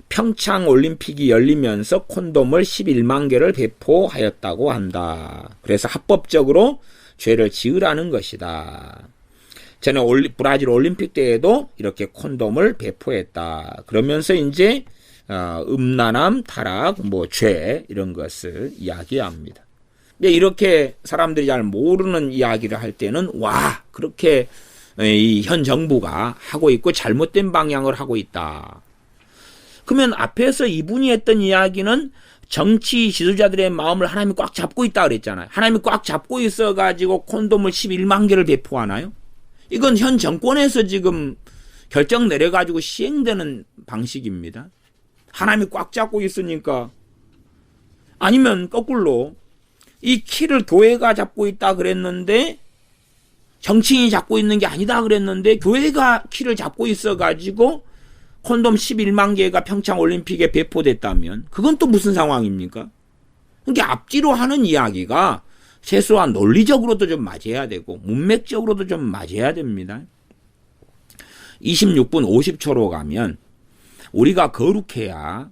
평창 올림픽이 열리면서 콘돔을 11만 개를 배포하였다고 한다. 그래서 합법적으로 죄를 지으라는 것이다. 전에 브라질 올림픽 때에도 이렇게 콘돔을 배포했다. 그러면서 이제 음란함, 타락, 죄 이런 것을 이야기합니다. 이렇게 사람들이 잘 모르는 이야기를 할 때는 와, 그렇게 이 현 정부가 하고 있고 잘못된 방향을 하고 있다. 그러면 앞에서 이분이 했던 이야기는 정치 지도자들의 마음을 하나님이 꽉 잡고 있다 그랬잖아요. 하나님이 꽉 잡고 있어가지고 콘돔을 11만 개를 배포하나요? 이건 현 정권에서 지금 결정 내려가지고 시행되는 방식입니다. 하나님이 꽉 잡고 있으니까. 아니면 거꾸로 이 키를 교회가 잡고 있다 그랬는데 정치인이 잡고 있는 게 아니다 그랬는데 교회가 키를 잡고 있어가지고 콘돔 11만 개가 평창올림픽에 배포됐다면 그건 또 무슨 상황입니까? 그러니까 앞뒤로 하는 이야기가 최소한 논리적으로도 좀 맞아야 되고 문맥적으로도 좀 맞아야 됩니다. 26분 50초로 가면 우리가 거룩해야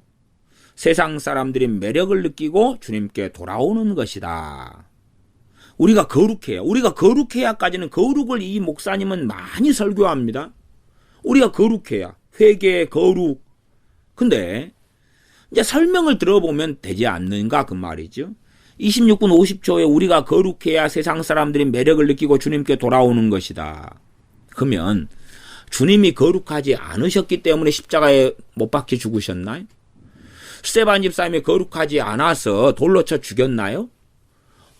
세상 사람들이 매력을 느끼고 주님께 돌아오는 것이다. 우리가 거룩해야까지는 거룩을 이 목사님은 많이 설교합니다. 우리가 거룩해야 회개, 거룩. 근데 이제 설명을 들어보면 되지 않는가 그 말이죠. 26분 50초에 우리가 거룩해야 세상 사람들이 매력을 느끼고 주님께 돌아오는 것이다. 그러면 주님이 거룩하지 않으셨기 때문에 십자가에 못 박혀 죽으셨나요? 스데반 집사님이 거룩하지 않아서 돌로 쳐 죽였나요?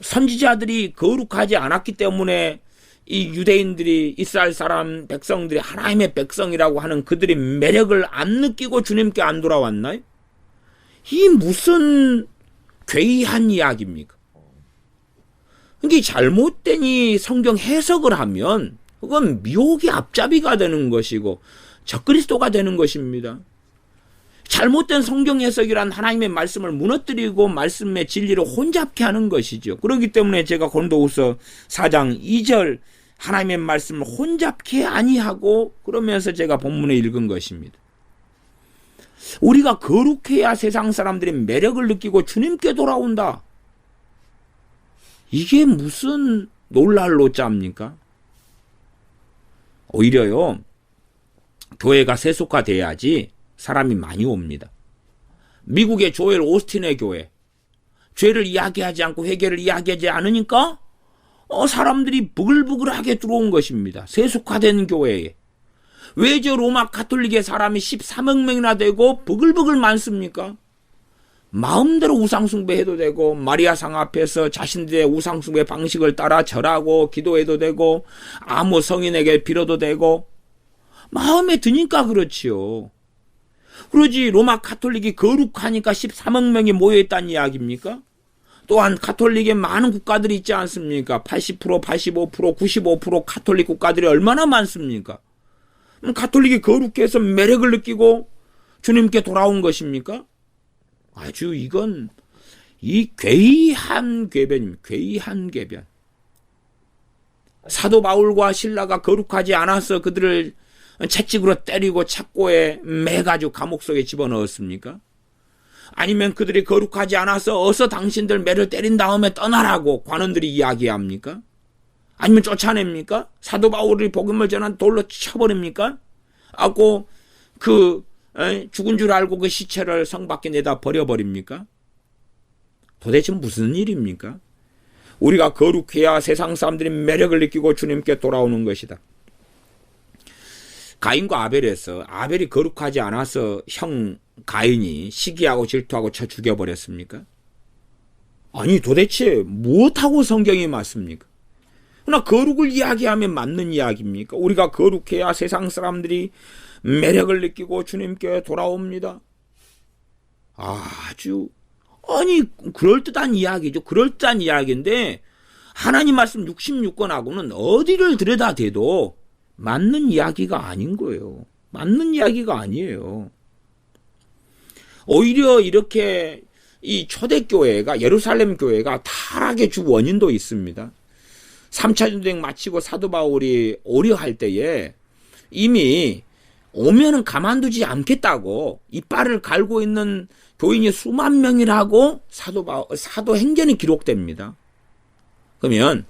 선지자들이 거룩하지 않았기 때문에 이 유대인들이 이스라엘 사람 백성들이 하나님의 백성이라고 하는 그들이 매력을 안 느끼고 주님께 안 돌아왔나요? 이 무슨 괴이한 이야기입니까? 이게 잘못된 이 성경 해석을 하면 그건 미혹의 앞잡이가 되는 것이고 적그리스도가 되는 것입니다. 잘못된 성경 해석이란 하나님의 말씀을 무너뜨리고 말씀의 진리를 혼잡케 하는 것이죠. 그렇기 때문에 제가 고린도후서 4장 2절 하나님의 말씀을 혼잡케 아니하고 그러면서 제가 본문에 읽은 것입니다. 우리가 거룩해야 세상 사람들이 매력을 느끼고 주님께 돌아온다. 이게 무슨 놀랄 노자입니까? 오히려요, 교회가 세속화돼야지 사람이 많이 옵니다. 미국의 조엘 오스틴의 교회, 죄를 이야기하지 않고 회개를 이야기하지 않으니까 사람들이 부글부글하게 들어온 것입니다. 세속화된 교회에. 왜 저 로마 가톨릭의 사람이 13억 명이나 되고 부글부글 많습니까? 마음대로 우상숭배해도 되고 마리아상 앞에서 자신들의 우상숭배 방식을 따라 절하고 기도해도 되고 아무 성인에게 빌어도 되고 마음에 드니까 그렇지요. 그러지 로마 가톨릭이 거룩하니까 13억 명이 모여있다는 이야기입니까? 또한 가톨릭의 많은 국가들이 있지 않습니까? 80%, 85%, 95% 가톨릭 국가들이 얼마나 많습니까? 가톨릭이 거룩해서 매력을 느끼고 주님께 돌아온 것입니까? 아주 이건 이 괴이한 궤변입니다. 괴이한 궤변. 사도 바울과 실라가 거룩하지 않아서 그들을 채찍으로 때리고 착고에 매가지고 감옥 속에 집어넣었습니까? 아니면 그들이 거룩하지 않아서 어서 당신들 매를 때린 다음에 떠나라고 관원들이 이야기합니까? 아니면 쫓아냅니까? 사도 바울이 복음을 전한 돌로 쳐버립니까? 하고 죽은 줄 알고 그 시체를 성 밖에 내다 버려버립니까? 도대체 무슨 일입니까? 우리가 거룩해야 세상 사람들이 매력을 느끼고 주님께 돌아오는 것이다. 가인과 아벨에서 아벨이 거룩하지 않아서 형 가인이 시기하고 질투하고 쳐 죽여버렸습니까? 아니 도대체 무엇하고 성경이 맞습니까? 그러나 거룩을 이야기하면 맞는 이야기입니까? 우리가 거룩해야 세상 사람들이 매력을 느끼고 주님께 돌아옵니다. 아니 그럴듯한 이야기죠. 그럴듯한 이야기인데 하나님 말씀 66권하고는 어디를 들여다대도 맞는 이야기가 아닌 거예요. 맞는 이야기가 아니에요. 오히려 이렇게 이 초대교회가 예루살렘 교회가 타락의 주 원인도 있습니다. 3차 전쟁 마치고 사도 바울이 오려할 때에 이미 오면은 가만두지 않겠다고 이빨을 갈고 있는 교인이 수만 명이라고 사도행전이 기록됩니다. 그러면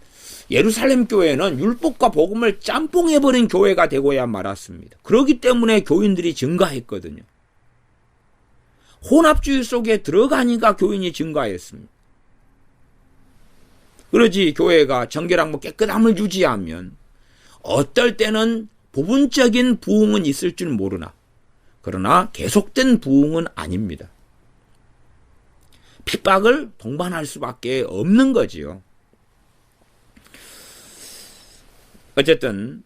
예루살렘 교회는 율법과 복음을 짬뽕해버린 교회가 되고야 말았습니다. 그렇기 때문에 교인들이 증가했거든요. 혼합주의 속에 들어가니까 교인이 증가했습니다. 그러지 교회가 정결하고 뭐 깨끗함을 유지하면 어떨 때는 부분적인 부흥은 있을 줄 모르나 그러나 계속된 부흥은 아닙니다. 핍박을 동반할 수밖에 없는 거지요. 어쨌든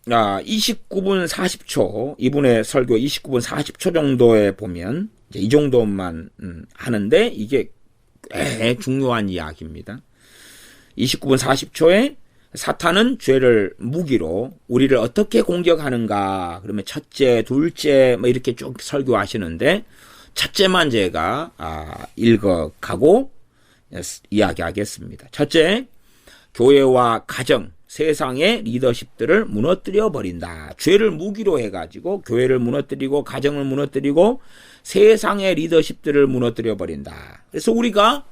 29분 40초 이분의 설교 29분 40초 정도에 보면 이제 이 정도만 하는데 이게 꽤 중요한 이야기입니다. 29분 40초에 사탄은 죄를 무기로 우리를 어떻게 공격하는가 그러면 첫째, 둘째 뭐 이렇게 쭉 설교하시는데 첫째만 제가 읽어가고 이야기하겠습니다. 첫째, 교회와 가정, 세상의 리더십들을 무너뜨려 버린다. 죄를 무기로 해가지고 교회를 무너뜨리고 가정을 무너뜨리고 세상의 리더십들을 무너뜨려 버린다. 그래서 우리가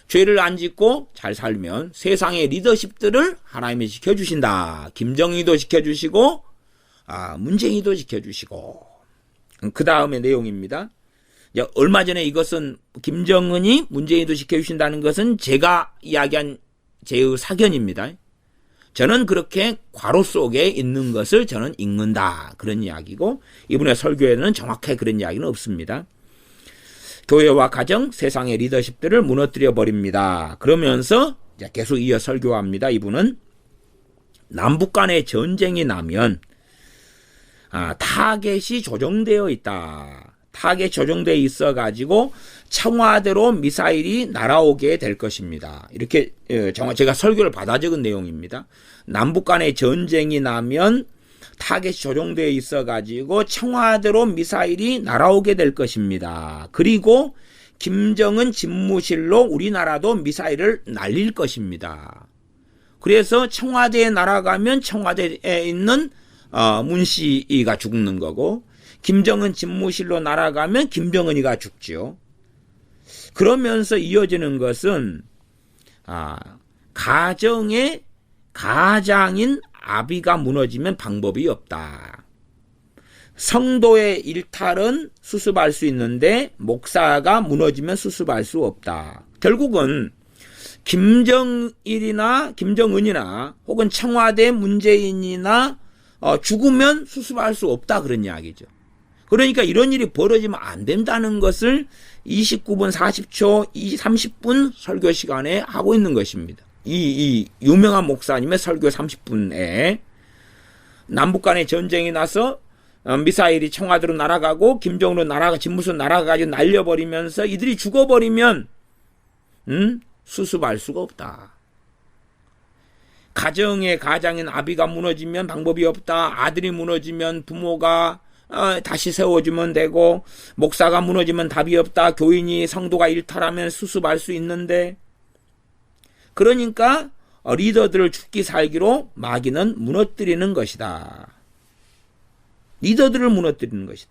죄를 안 짓고 잘 살면 세상의 리더십들을 하나님이 지켜주신다. 김정희도 지켜주시고 문재인도 지켜주시고 그 다음의 내용입니다. 얼마 전에 이것은 김정은이 문재인도 지켜주신다는 것은 제가 이야기한 제의 사견입니다. 저는 그렇게 괄호 속에 있는 것을 저는 읽는다. 그런 이야기고 이분의 설교에는 정확하게 그런 이야기는 없습니다. 교회와 가정, 세상의 리더십들을 무너뜨려 버립니다. 그러면서 계속 이어 설교합니다. 이분은 남북 간의 전쟁이 나면 타겟이 조정되어 있다. 타겟 조정되어 있어가지고 청와대로 미사일이 날아오게 될 것입니다. 이렇게 제가 설교를 받아 적은 내용입니다. 남북 간의 전쟁이 나면 타겟이 조정되어 있어가지고 청와대로 미사일이 날아오게 될 것입니다. 그리고 김정은 집무실로 우리나라도 미사일을 날릴 것입니다. 그래서 청와대에 날아가면 청와대에 있는 문 씨가 죽는 거고 김정은 집무실로 날아가면 김정은이가 죽죠. 그러면서 이어지는 것은 가정의 가장인 아비가 무너지면 방법이 없다. 성도의 일탈은 수습할 수 있는데 목사가 무너지면 수습할 수 없다. 결국은 김정일이나 김정은이나 혹은 청와대 문재인이나 죽으면 수습할 수 없다 그런 이야기죠. 그러니까 이런 일이 벌어지면 안 된다는 것을 29분 40초, 30분 설교 시간에 하고 있는 것입니다. 이 유명한 목사님의 설교 30분에 남북 간의 전쟁이 나서 미사일이 청와대로 날아가고 김정은으로 날아가 집무실 날아가지고 날려버리면서 이들이 죽어버리면 수습할 수가 없다. 가정의 가장인 아비가 무너지면 방법이 없다. 아들이 무너지면 부모가 다시 세워주면 되고 목사가 무너지면 답이 없다. 교인이 성도가 일탈하면 수습할 수 있는데 그러니까 리더들을 죽기 살기로 마귀는 무너뜨리는 것이다. 리더들을 무너뜨리는 것이다.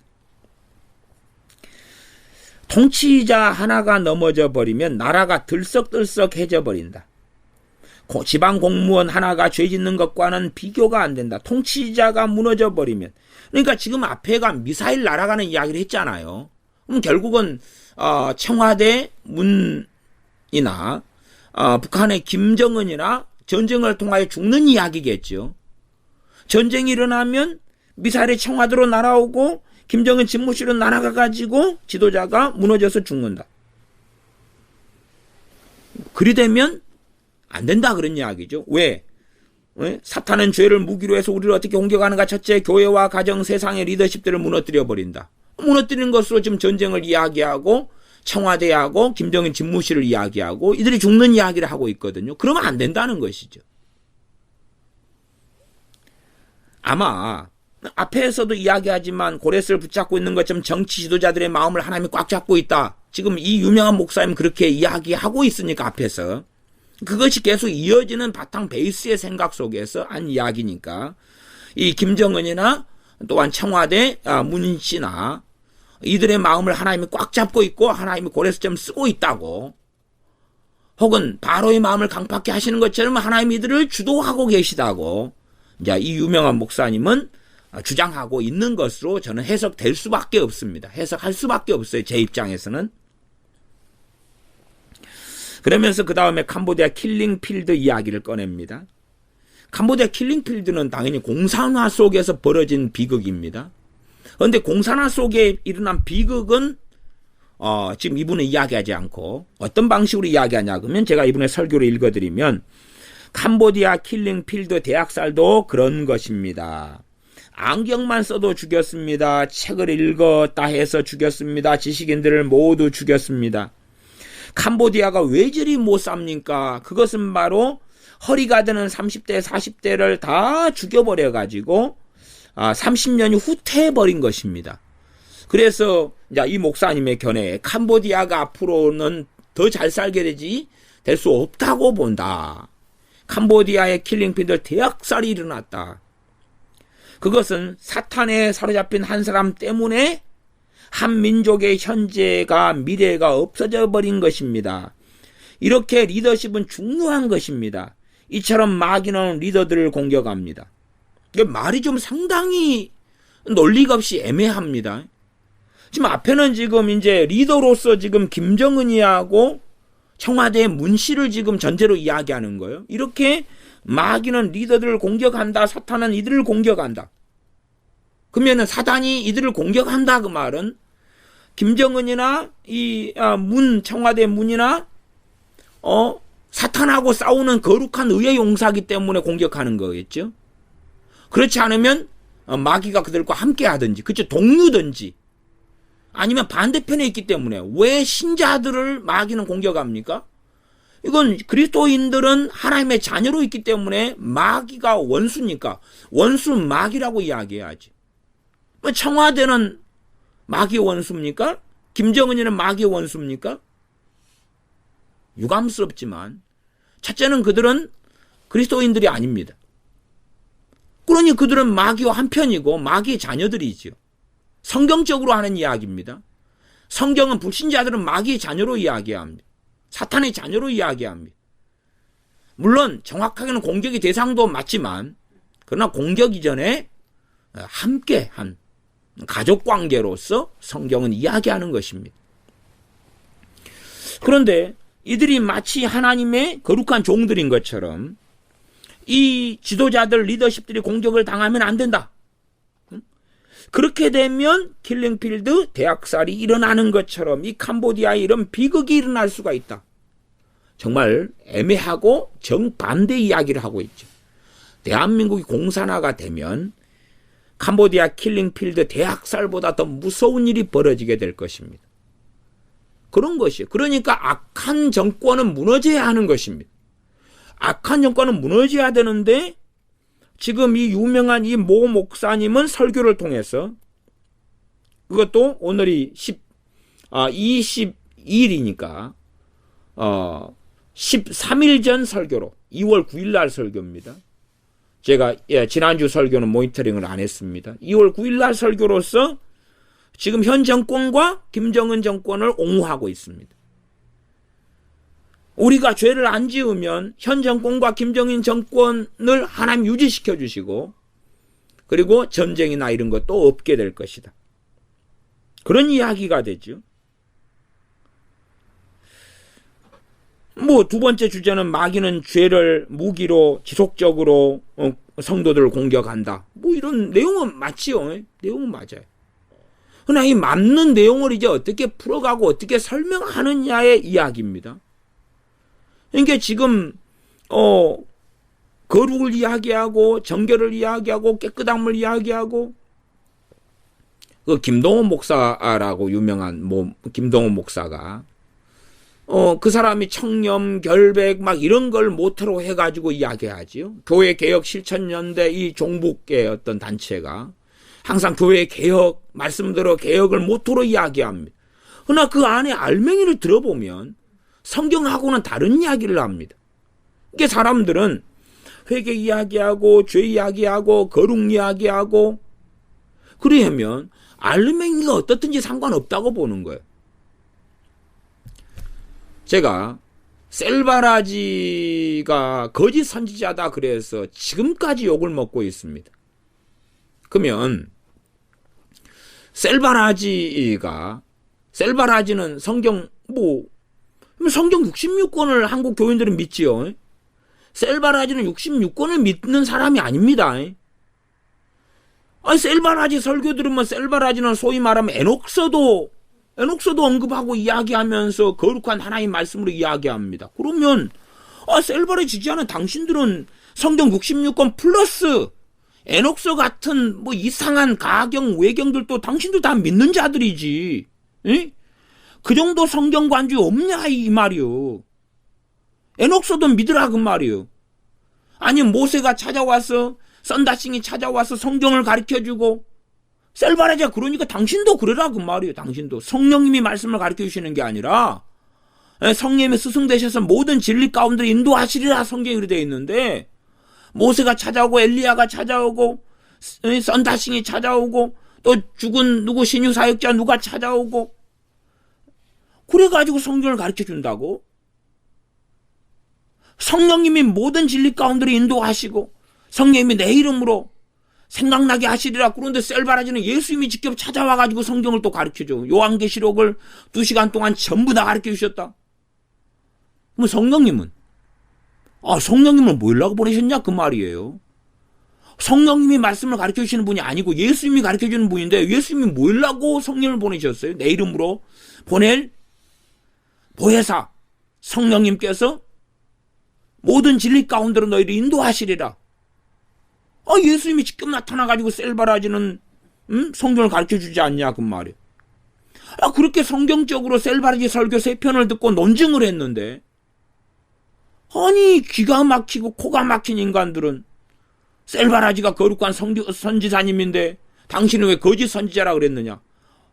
통치자 하나가 넘어져 버리면 나라가 들썩들썩해져 버린다. 지방 공무원 하나가 죄 짓는 것과는 비교가 안 된다. 통치자가 무너져 버리면. 그러니까 지금 앞에가 미사일 날아가는 이야기를 했잖아요. 그럼 결국은 청와대 문이나 북한의 김정은이나 전쟁을 통하여 죽는 이야기겠죠. 전쟁이 일어나면 미사일이 청와대로 날아오고 김정은 집무실로 날아가가지고 지도자가 무너져서 죽는다. 그리 되면 안 된다 그런 이야기죠. 왜? 사탄은 죄를 무기로 해서 우리를 어떻게 공격하는가? 첫째, 교회와 가정, 세상의 리더십들을 무너뜨려 버린다. 무너뜨리는 것으로 지금 전쟁을 이야기하고 청와대하고 김정은 집무실을 이야기하고 이들이 죽는 이야기를 하고 있거든요. 그러면 안 된다는 것이죠. 아마 앞에서도 이야기하지만 고레스를 붙잡고 있는 것처럼 정치 지도자들의 마음을 하나님이 꽉 잡고 있다. 지금 이 유명한 목사님 그렇게 이야기하고 있으니까 앞에서 그것이 계속 이어지는 바탕 베이스의 생각 속에서 한 이야기니까 이 김정은이나 또한 청와대 문 씨나 이들의 마음을 하나님이 꽉 잡고 있고 하나님이 고레스점 쓰고 있다고 혹은 바로의 마음을 강팍케 하시는 것처럼 하나님이 이들을 주도하고 계시다고 이제 이 유명한 목사님은 주장하고 있는 것으로 저는 해석될 수밖에 없습니다. 해석할 수밖에 없어요. 제 입장에서는. 그러면서 그 다음에 캄보디아 킬링필드 이야기를 꺼냅니다. 캄보디아 킬링필드는 당연히 공산화 속에서 벌어진 비극입니다. 그런데 공산화 속에 일어난 비극은 지금 이분은 이야기하지 않고 어떤 방식으로 이야기하냐 그러면 제가 이분의 설교를 읽어드리면 캄보디아 킬링필드 대학살도 그런 것입니다. 안경만 써도 죽였습니다. 책을 읽었다 해서 죽였습니다. 지식인들을 모두 죽였습니다. 캄보디아가 왜 저리 못 삽니까? 그것은 바로 허리가 드는 30대 40대를 다 죽여버려가지고 30년이 후퇴해버린 것입니다. 그래서 이 목사님의 견해에 캄보디아가 앞으로는 더 잘 살게 될 수 없다고 본다. 캄보디아의 킬링필드 대학살이 일어났다. 그것은 사탄에 사로잡힌 한 사람 때문에 한 민족의 현재가 미래가 없어져 버린 것입니다. 이렇게 리더십은 중요한 것입니다. 이처럼 마귀는 리더들을 공격합니다. 말이 좀 상당히 논리가 없이 애매합니다. 지금 앞에는 지금 이제 리더로서 지금 김정은이하고 청와대 문 씨를 지금 전제로 이야기하는 거예요. 이렇게 마귀는 리더들을 공격한다. 사탄은 이들을 공격한다. 그러면은 사단이 이들을 공격한다 그 말은 김정은이나 청와대 문이나 사탄하고 싸우는 거룩한 의의 용사기 때문에 공격하는 거겠죠. 그렇지 않으면 마귀가 그들과 함께 하든지 그렇죠. 동료든지 아니면 반대편에 있기 때문에 왜 신자들을 마귀는 공격합니까? 이건 그리스도인들은 하나님의 자녀로 있기 때문에 마귀가 원수니까 원수 마귀라고 이야기해야지. 청와대는 마귀의 원수입니까? 김정은이는 마귀의 원수입니까? 유감스럽지만 첫째는 그들은 그리스도인들이 아닙니다. 그러니 그들은 마귀와 한편이고 마귀의 자녀들이지요. 성경적으로 하는 이야기입니다. 성경은 불신자들은 마귀의 자녀로 이야기합니다. 사탄의 자녀로 이야기합니다. 물론 정확하게는 공격의 대상도 맞지만 그러나 공격 이전에 함께한 가족관계로서 성경은 이야기하는 것입니다. 그런데 이들이 마치 하나님의 거룩한 종들인 것처럼 이 지도자들 리더십들이 공격을 당하면 안 된다. 그렇게 되면 킬링필드 대학살이 일어나는 것처럼 이 캄보디아에 이런 비극이 일어날 수가 있다. 정말 애매하고 정반대 이야기를 하고 있죠. 대한민국이 공산화가 되면 캄보디아 킬링필드 대학살보다 더 무서운 일이 벌어지게 될 것입니다. 그런 것이에요. 그러니까 악한 정권은 무너져야 하는 것입니다. 악한 정권은 무너져야 되는데 지금 이 유명한 이 모 목사님은 설교를 통해서 그것도 오늘이 22일이니까 13일 전 설교로 2월 9일 날 설교입니다. 제가 지난주 설교는 모니터링을 안 했습니다. 2월 9일 날 설교로서 지금 현 정권과 김정은 정권을 옹호하고 있습니다. 우리가 죄를 안 지으면 현 정권과 김정인 정권을 하나님 유지시켜 주시고 그리고 전쟁이나 이런 것도 없게 될 것이다. 그런 이야기가 되죠. 두 번째 주제는 마귀는 죄를 무기로 지속적으로 성도들을 공격한다. 이런 내용은 맞지요. 내용은 맞아요. 그러나 이 맞는 내용을 이제 어떻게 풀어가고 어떻게 설명하느냐의 이야기입니다. 그러니까 지금 거룩을 이야기하고 정결을 이야기하고 깨끗함을 이야기하고 그 김동원 목사라고 유명한 김동원 목사가 그 사람이 청렴 결백 막 이런 걸 모토로 해가지고 이야기하지요. 교회 개혁 실천연대 이 종북의 어떤 단체가 항상 교회 개혁 말씀대로 개혁을 모토로 이야기합니다. 그러나 그 안에 알맹이를 들어보면 성경하고는 다른 이야기를 합니다. 이게 사람들은 회개 이야기하고 죄 이야기하고 거룩 이야기하고 그러면 알맹이가 어떻든지 상관없다고 보는 거예요. 제가 셀바라지가 거짓 선지자다 그래서 지금까지 욕을 먹고 있습니다. 그러면 셀바라지는 성경 성경 66권을 한국 교인들은 믿지요. 셀바라지는 66권을 믿는 사람이 아닙니다. 아니, 셀바라지 설교 들으면 셀바라지는 소위 말하면 에녹서도 언급하고 이야기하면서 거룩한 하나님 말씀으로 이야기합니다. 그러면 셀바라지 지지하는 당신들은 성경 66권 플러스 에녹서 같은 뭐 이상한 가경 외경들도 당신들 다 믿는 자들이지. 에? 그 정도 성경 관주 없냐 이 말이요. 에녹서도 믿으라 그 말이요. 아니 모세가 찾아와서 썬다싱이 찾아와서 성경을 가르쳐주고 셀바라지가 그러니까 당신도 그러라 그 말이에요. 당신도 성령님이 말씀을 가르쳐주시는 게 아니라 성령님의 스승 되셔서 모든 진리 가운데 인도하시리라 성경이 그렇게 되어 있는데 모세가 찾아오고 엘리야가 찾아오고 썬다싱이 찾아오고 또 죽은 누구 신유 사역자 누가 찾아오고 그래가지고 성경을 가르쳐준다고? 성령님이 모든 진리 가운데로 인도하시고 성령님이 내 이름으로 생각나게 하시리라. 그런데 셀바라지는 예수님이 직접 찾아와가지고 성경을 또 가르쳐줘. 요한계시록을 2시간 동안 전부 다 가르쳐주셨다. 그럼 성령님은? 성령님을 뭐라고 보내셨냐 그 말이에요. 성령님이 말씀을 가르쳐주시는 분이 아니고 예수님이 가르쳐주는 분인데 예수님이 뭐라고 성령을 보내셨어요? 내 이름으로 보낼 보혜사 성령님께서 모든 진리 가운데로 너희를 인도하시리라. 예수님이 직접 나타나가지고 셀바라지는 성경을 가르쳐주지 않냐 그 말이에요. 그렇게 성경적으로 셀바라지 설교 3편을 듣고 논증을 했는데 아니 기가 막히고 코가 막힌 인간들은 셀바라지가 거룩한 선지자님인데 당신은 왜 거짓 선지자라 그랬느냐.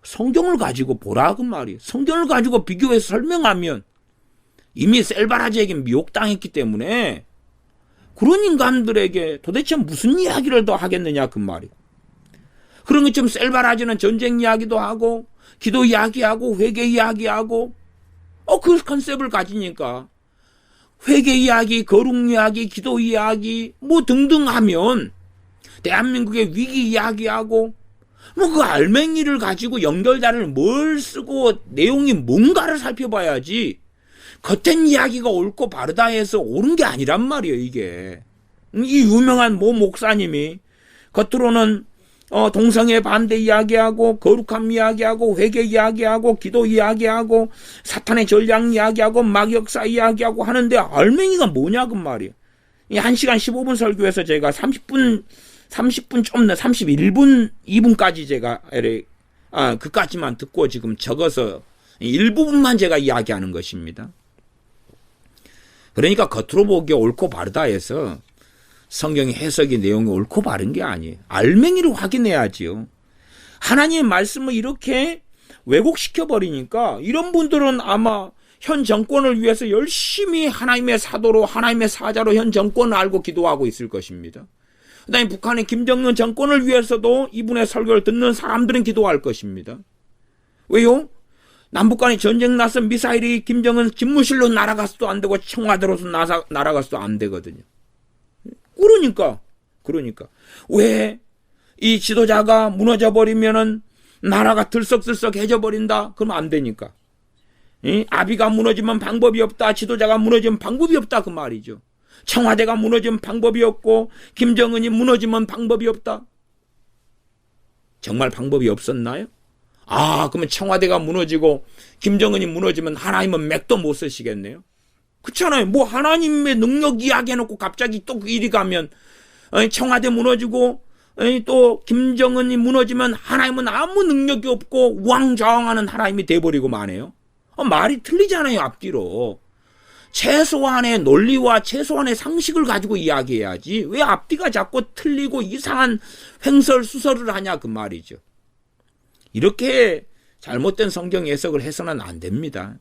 성경을 가지고 보라 그 말이에요. 성경을 가지고 비교해서 설명하면 이미 셀바라지에게 미혹당했기 때문에 그런 인간들에게 도대체 무슨 이야기를 더 하겠느냐 그 말이에요. 그런 것처럼 셀바라지는 전쟁 이야기도 하고 기도 이야기하고 회개 이야기하고 그 컨셉을 가지니까 회개 이야기, 거룩 이야기, 기도 이야기 뭐 등등 하면 대한민국의 위기 이야기하고 뭐 그 알맹이를 가지고 연결자를 뭘 쓰고 내용이 뭔가를 살펴봐야지 겉된 이야기가 옳고 바르다 해서 옳은 게 아니란 말이에요. 이게 이 유명한 모 목사님이 겉으로는 동성애 반대 이야기하고 거룩함 이야기하고 회개 이야기하고 기도 이야기하고 사탄의 전략 이야기하고 막역사 이야기하고 하는데 알맹이가 뭐냐 그 말이에요. 이 1시간 15분 설교에서 제가 30분 좀 31분 2분까지 제가 그까지만 듣고 지금 적어서 일부분만 제가 이야기하는 것입니다. 그러니까 겉으로 보기에 옳고 바르다 해서 성경의 해석이 내용이 옳고 바른 게 아니에요. 알맹이를 확인해야지요. 하나님의 말씀을 이렇게 왜곡시켜버리니까 이런 분들은 아마 현 정권을 위해서 열심히 하나님의 사도로 하나님의 사자로 현 정권을 알고 기도하고 있을 것입니다. 그 다음에 북한의 김정은 정권을 위해서도 이분의 설교를 듣는 사람들은 기도할 것입니다. 왜요? 남북 간에 전쟁 나서 미사일이 김정은 집무실로 날아가서도 안 되고 청와대로서 날아가서도 안 되거든요. 그러니까 왜 이 지도자가 무너져 버리면은 나라가 들썩들썩해져 버린다? 그러면 안 되니까. 아비가 무너지면 방법이 없다. 지도자가 무너지면 방법이 없다 그 말이죠. 청와대가 무너지면 방법이 없고 김정은이 무너지면 방법이 없다. 정말 방법이 없었나요? 그러면 청와대가 무너지고 김정은이 무너지면 하나님은 맥도 못 쓰시겠네요. 그렇잖아요. 뭐 하나님의 능력 이야기해놓고 갑자기 또 그 일이 가면 청와대 무너지고 또 김정은이 무너지면 하나님은 아무 능력이 없고 우왕좌왕하는 하나님이 돼버리고 마네요. 말이 틀리잖아요. 앞뒤로. 최소한의 논리와 최소한의 상식을 가지고 이야기해야지 왜 앞뒤가 자꾸 틀리고 이상한 횡설수설을 하냐 그 말이죠. 이렇게 잘못된 성경 해석을 해서는 안 됩니다.